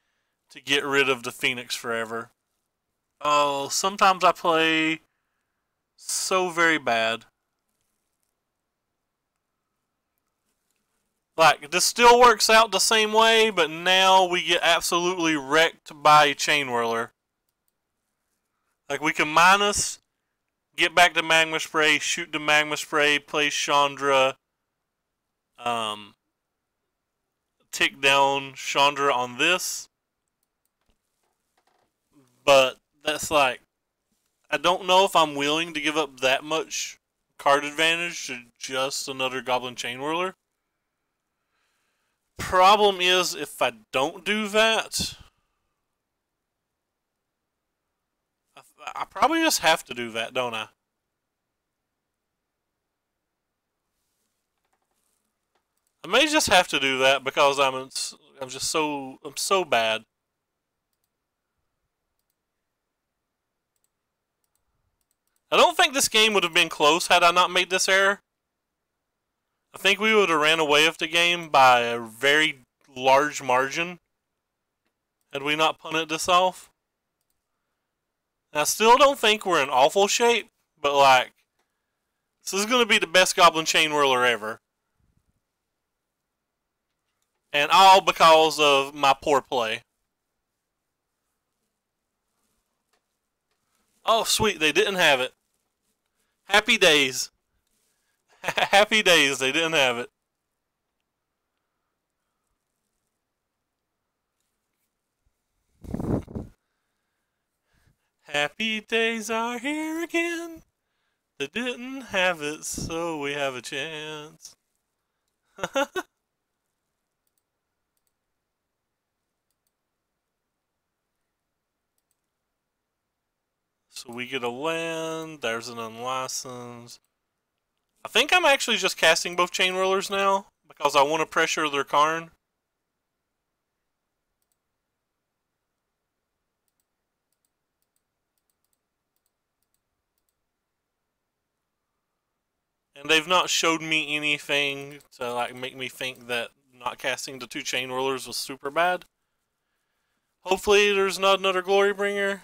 to get rid of the Phoenix forever. Oh, sometimes I play so very bad. Like, this still works out the same way, but now we get absolutely wrecked by Chain Whirler. Like, we can minus, get back to Magma Spray, shoot the Magma Spray, play Chandra, tick down Chandra on this. But that's like, I don't know if I'm willing to give up that much card advantage to just another Goblin Chain Whirler. Problem is, if I don't do that, I probably just have to do that, don't I? I may just have to do that because I'm so bad. I don't think this game would have been close had I not made this error. I think we would have ran away with the game by a very large margin had we not punted this off. And I still don't think we're in awful shape, but like, this is going to be the best Goblin Chain Whirler ever. And all because of my poor play. Oh, sweet, they didn't have it. Happy days. Happy days, they didn't have it. Happy days are here again. They didn't have it, so we have a chance. So we get a land, there's an unlicensed. I think I'm actually just casting both Chain Whirlers now, because I want to pressure their Karn. And they've not showed me anything to like make me think that not casting the two Chain Whirlers was super bad. Hopefully there's not another Glorybringer.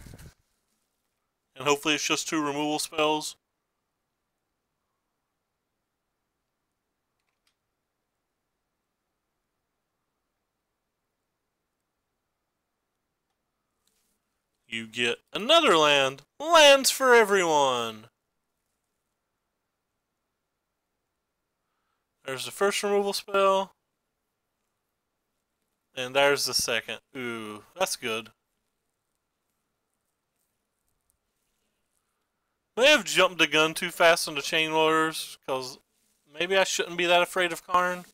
And hopefully it's just two removal spells. You get another land. Lands for everyone. There's the first removal spell. And there's the second. Ooh, that's good. May have jumped the gun too fast on the Chain Whirlers, because maybe I shouldn't be that afraid of Karn.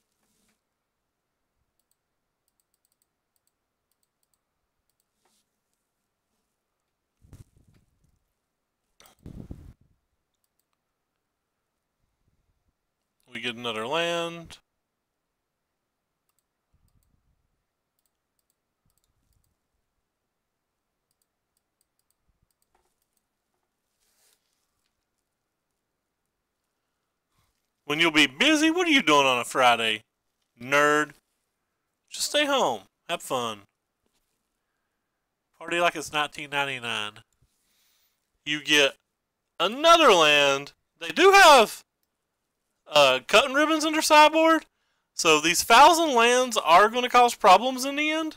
We get another land. When you'll be busy, what are you doing on a Friday? Nerd. Just stay home. Have fun. Party like it's 1999. You get another land. They do have cutting ribbons in their sideboard. So these 1,000 lands are going to cause problems in the end.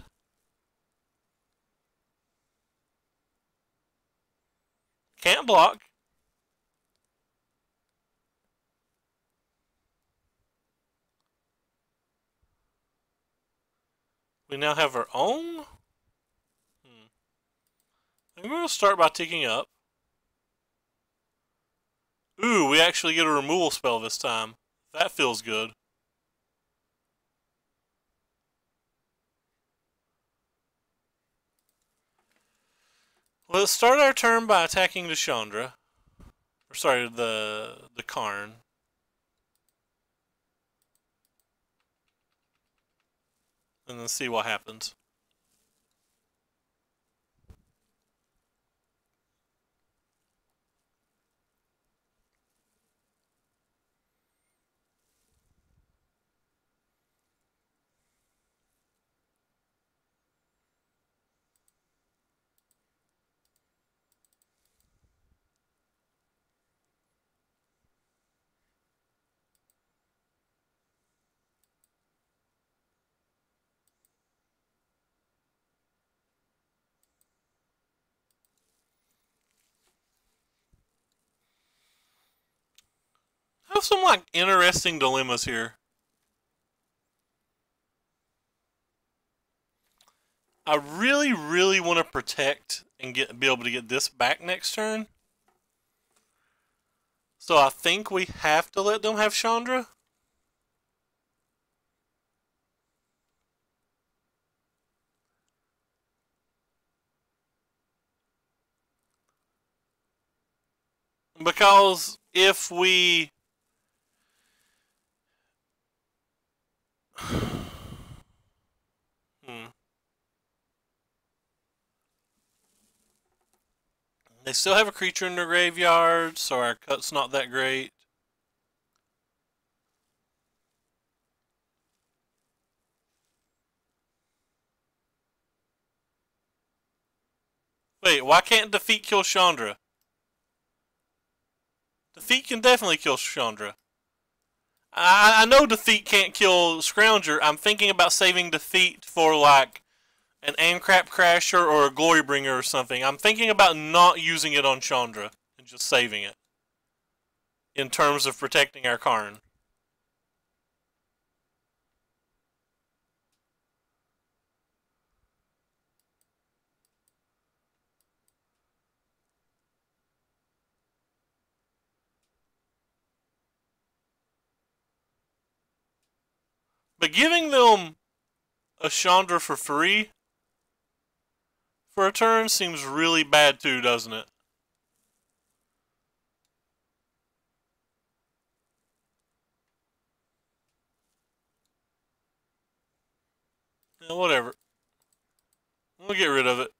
Can't block. We now have our own. I'm going to start by ticking up. Ooh, we actually get a removal spell this time. That feels good. Let's start our turn by attacking the Chandra. Or sorry, the Karn. And then see what happens. I have some like interesting dilemmas here. I really, really want to protect and be able to get this back next turn. So I think we have to let them have Chandra. Because if we... They still have a creature in their graveyard, so our cut's not that great. Wait, why can't defeat kill Chandra? Defeat can definitely kill Chandra. I know defeat can't kill Scrounger. I'm thinking about saving defeat for like an Ancrap Crasher or a Glorybringer or something. I'm thinking about not using it on Chandra and just saving it in terms of protecting our Karn. But giving them a Chandra for free for a turn seems really bad too, doesn't it? Yeah, whatever. We'll get rid of it.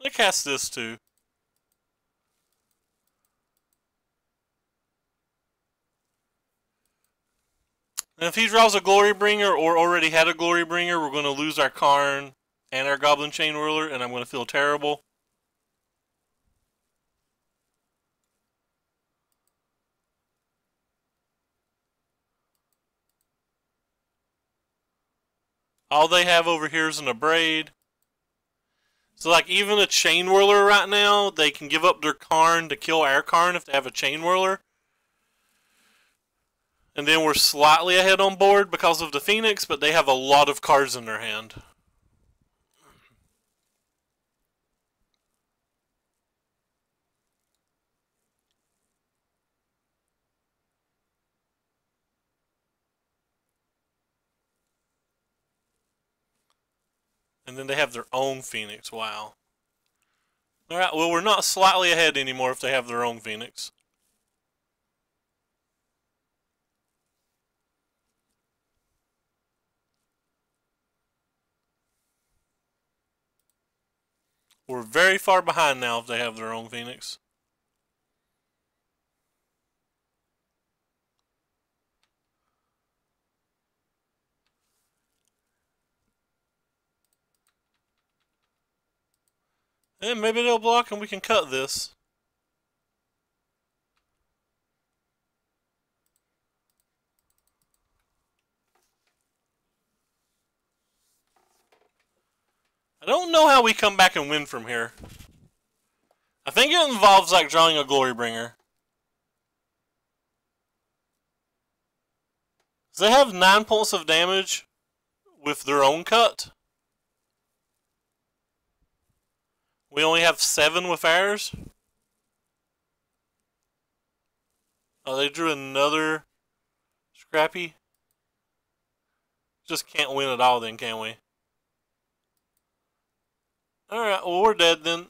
I cast this too. And if he draws a Glorybringer or already had a Glorybringer, we're going to lose our Karn and our Goblin Chain Whirler, and I'm going to feel terrible. All they have over here is an Abrade. So, like, even a Chain Whirler right now, they can give up their Karn to kill our Karn if they have a Chain Whirler. And then we're slightly ahead on board because of the Phoenix, but they have a lot of cards in their hand. And then they have their own Phoenix. Wow. Alright, well, we're not slightly ahead anymore if they have their own Phoenix. We're very far behind now if they have their own Phoenix. And maybe they'll block and we can cut this. I don't know how we come back and win from here. I think it involves like drawing a Glorybringer. They have 9 points of damage with their own cut. We only have 7 with ours. Oh, they drew another Scrappy. Just can't win at all then, can we? Alright, well we're dead then.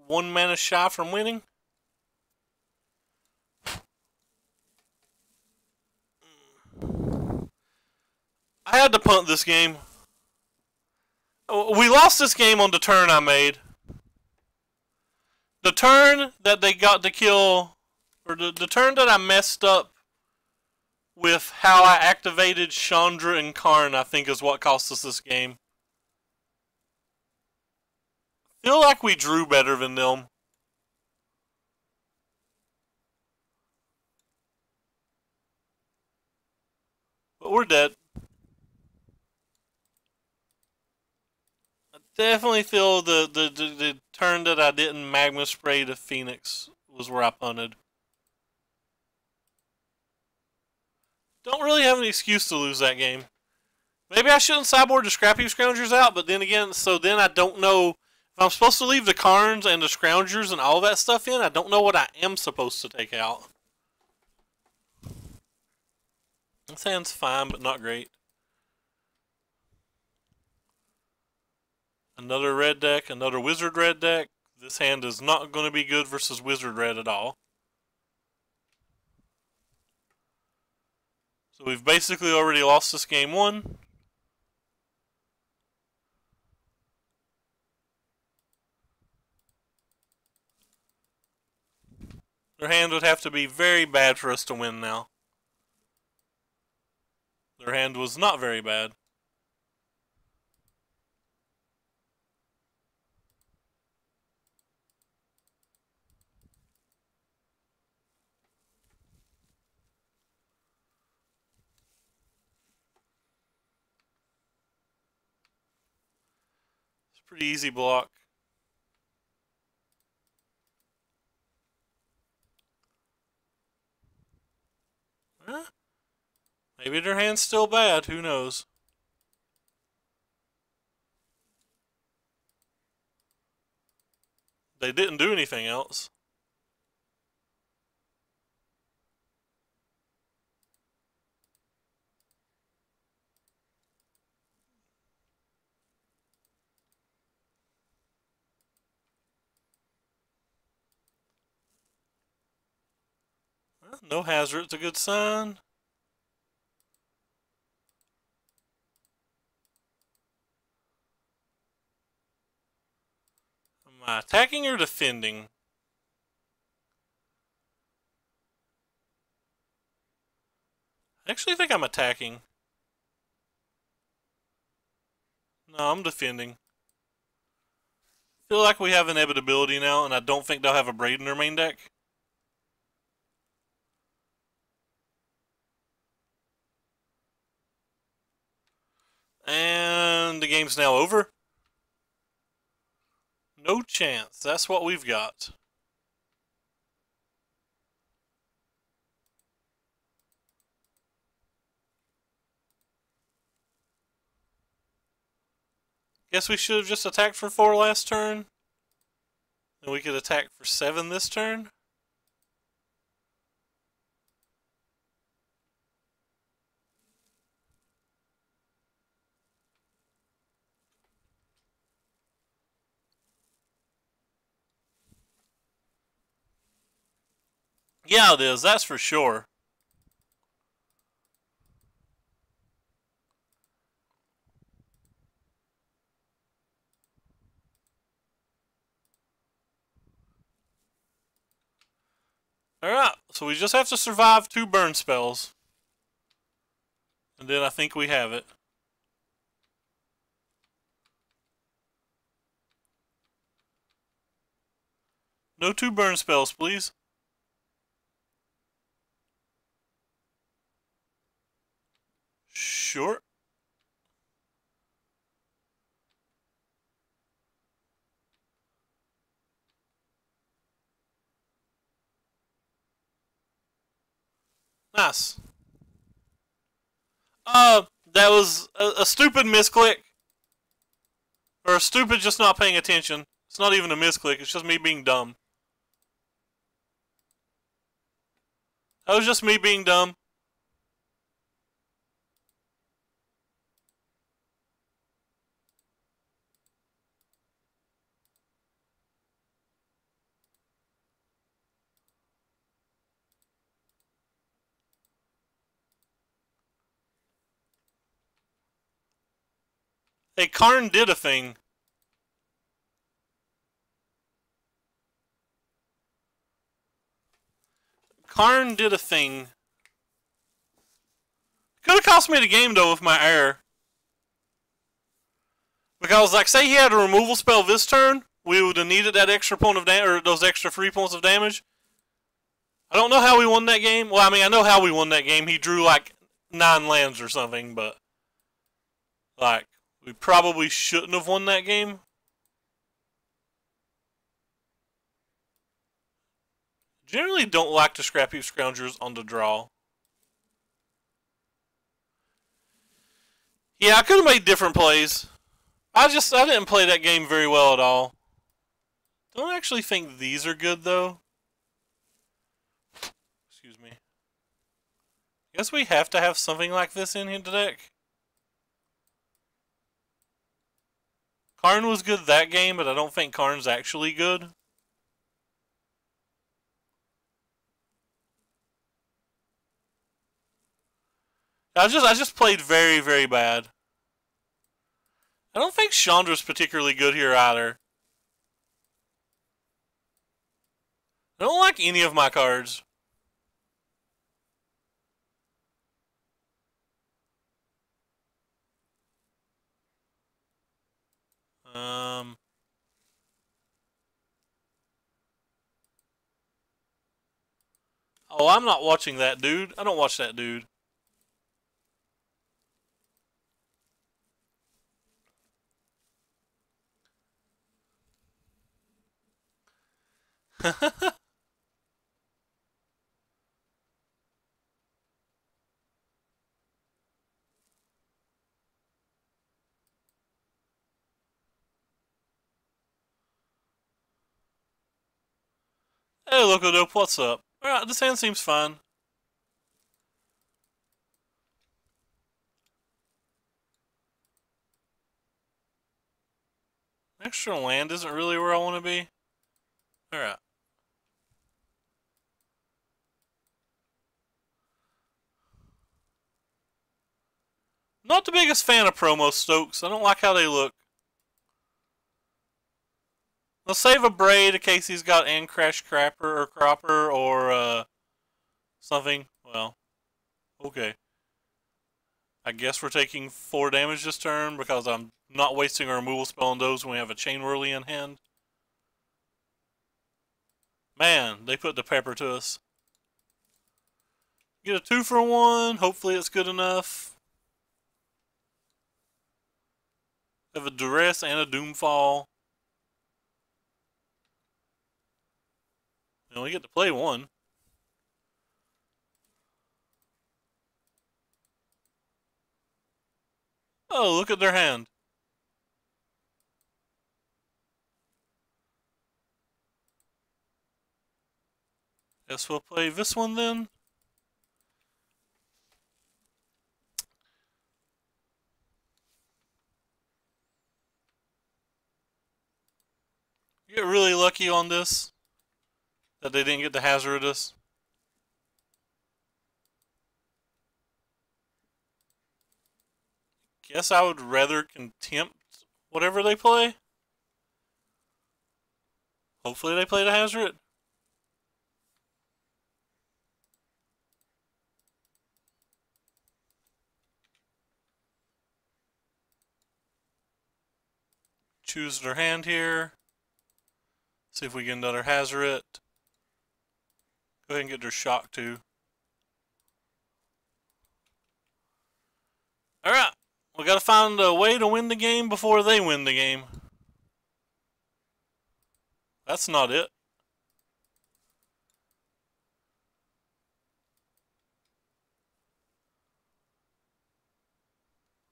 1 mana shy from winning. I had to punt this game. We lost this game on the turn I made. The turn that they got to kill, or the turn that I messed up with how I activated Chandra and Karn, I think is what cost us this game. Feel like we drew better than them. But we're dead. I definitely feel the turn that I didn't Magma Spray to Phoenix was where I punted. Don't really have an excuse to lose that game. Maybe I shouldn't sideboard the Scrappy Scroungers out, but then again, so then I don't know if I'm supposed to leave the Karns and the Scroungers and all that stuff in. I don't know what I am supposed to take out. This hand's fine, but not great. Another red deck, another wizard red deck. This hand is not going to be good versus wizard red at all. So we've basically already lost this game 1. Their hand would have to be very bad for us to win now. Their hand was not very bad. It's a pretty easy block. Huh? Maybe their hand's still bad, who knows? They didn't do anything else. Well, no hazard, it's a good sign. Am I attacking or defending? I actually think I'm attacking. No, I'm defending. Feel like we have inevitability now, and I don't think they'll have a Braid in their main deck. And the game's now over. No chance. That's what we've got. Guess we should have just attacked for 4 last turn. And we could attack for 7 this turn. Yeah, it is. That's for sure. Alright, so we just have to survive 2 burn spells. And then I think we have it. No 2 burn spells, please. Sure. Nice. That was a stupid misclick. Or a stupid just not paying attention. It's not even a misclick, it's just me being dumb. That was just me being dumb. Hey, Karn did a thing. Karn did a thing. Could have cost me the game, though, with my error. Because, like, say he had a removal spell this turn, we would have needed that extra point of damage, or those extra 3 points of damage. I don't know how we won that game. Well, I mean, I know how we won that game. He drew, like, 9 lands or something, but, like, we probably shouldn't have won that game. Generally don't like to scrap heap scroungers on the draw. Yeah, I could have made different plays. I didn't play that game very well at all. Don't actually think these are good, though. Excuse me. Guess we have to have something like this in the deck. Karn was good that game, but I don't think Karn's actually good. I just played very, very bad. I don't think Chandra's particularly good here either. I don't like any of my cards. Oh, I'm not watching that dude. I don't watch that dude. Hey, Locodope, what's up? Alright, this hand seems fine. Extra land isn't really where I want to be. Alright. Not the biggest fan of promo Stokes. I don't like how they look. Let's save a Braid in case he's got and Crash Cropper or something. Well, okay. I guess we're taking 4 damage this turn because I'm not wasting a removal spell on those when we have a Chain Whirly in hand. Man, they put the pepper to us. Get a 2 for 1. Hopefully it's good enough. Have a Duress and a Doomfall. And we get to play 1. Oh, look at their hand. Guess we'll play this one then. You get really lucky on this that they didn't get the Hazardous. Guess I would rather contempt whatever they play. Hopefully they play the Hazard. Choose their hand here. See if we get another Hazoret. Go ahead and get their shock too. Alright, we gotta find a way to win the game before they win the game. That's not it.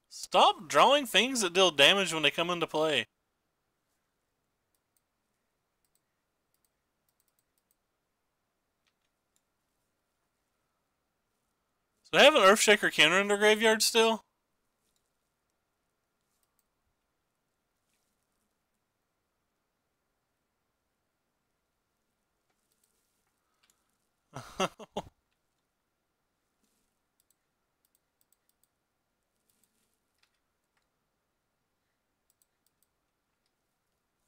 Stop drawing things that deal damage when they come into play. So they have an Earthshaker counter in their graveyard still?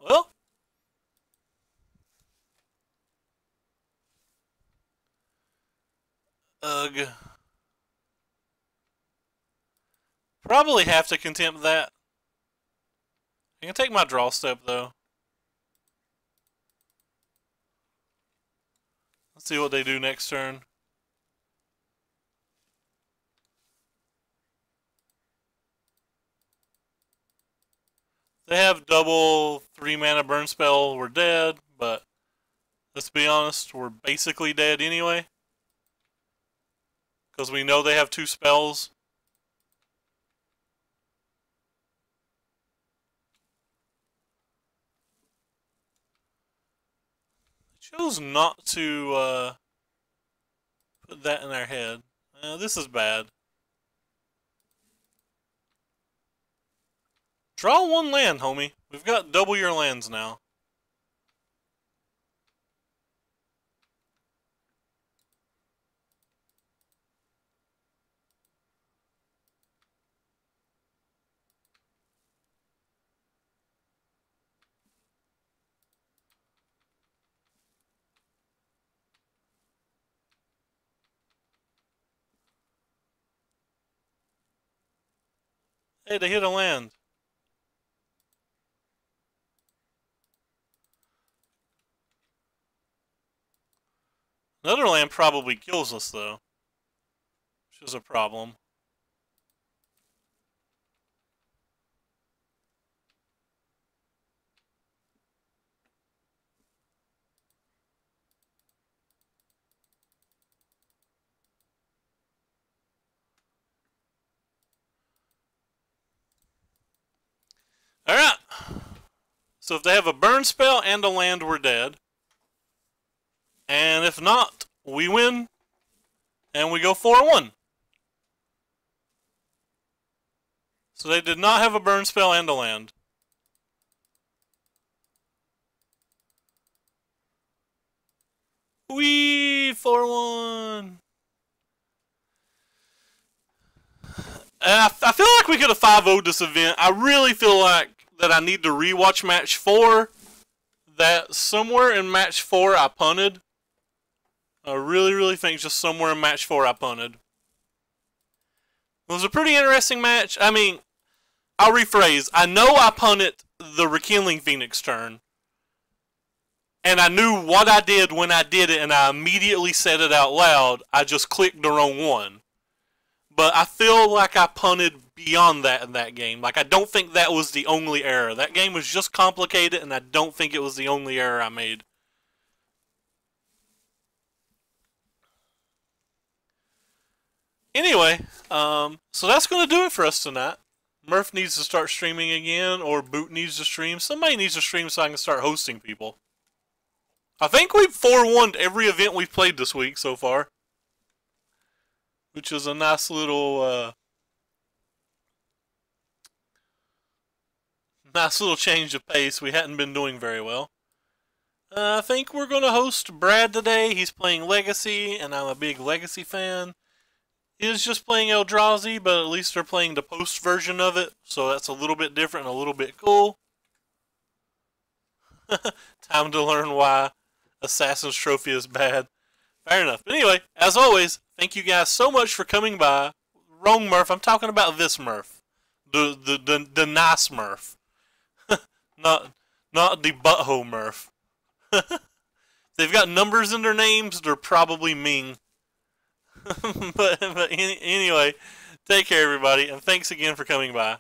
Well, ugh. Probably have to contempt that. I can take my draw step though. Let's see what they do next turn. They have double 3-mana burn spell, we're dead, but let's be honest, we're basically dead anyway. Because we know they have 2 spells. They chose not to put that in our head. This is bad. Draw 1 land, homie. We've got double your lands now. Hey, they hit a land. Another land probably kills us, though. Which is a problem. Alright. So if they have a burn spell and a land, we're dead. And if not, we win. And we go 4-1. So they did not have a burn spell and a land. Wee! 4-1. I feel like we could have 5-0'd this event. I really feel like that I need to rewatch match 4. That somewhere in match 4 I punted. I really think just somewhere in match 4 I punted. It was a pretty interesting match. I mean, I'll rephrase. I know I punted the Rekindling Phoenix turn. And I knew what I did when I did it, and I immediately said it out loud. I just clicked the wrong one. But I feel like I punted beyond that in that game. Like, I don't think that was the only error. That game was just complicated, and I don't think it was the only error I made. Anyway, so that's going to do it for us tonight. Murph needs to start streaming again, or Boot needs to stream. Somebody needs to stream so I can start hosting people. I think we've 4-1'd every event we've played this week so far. Which is a nice little change of pace. We hadn't been doing very well. I think we're going to host Brad today. He's playing Legacy, and I'm a big Legacy fan. He is just playing Eldrazi, but at least they're playing the post version of it, so that's a little bit different and a little bit cool. Time to learn why Assassin's Trophy is bad. Fair enough. But anyway, as always, thank you guys so much for coming by. Wrong Murph. I'm talking about this Murph. The nice Murph. not the butthole Murph. If they've got numbers in their names, they're probably Ming. But anyway, take care, everybody, and thanks again for coming by.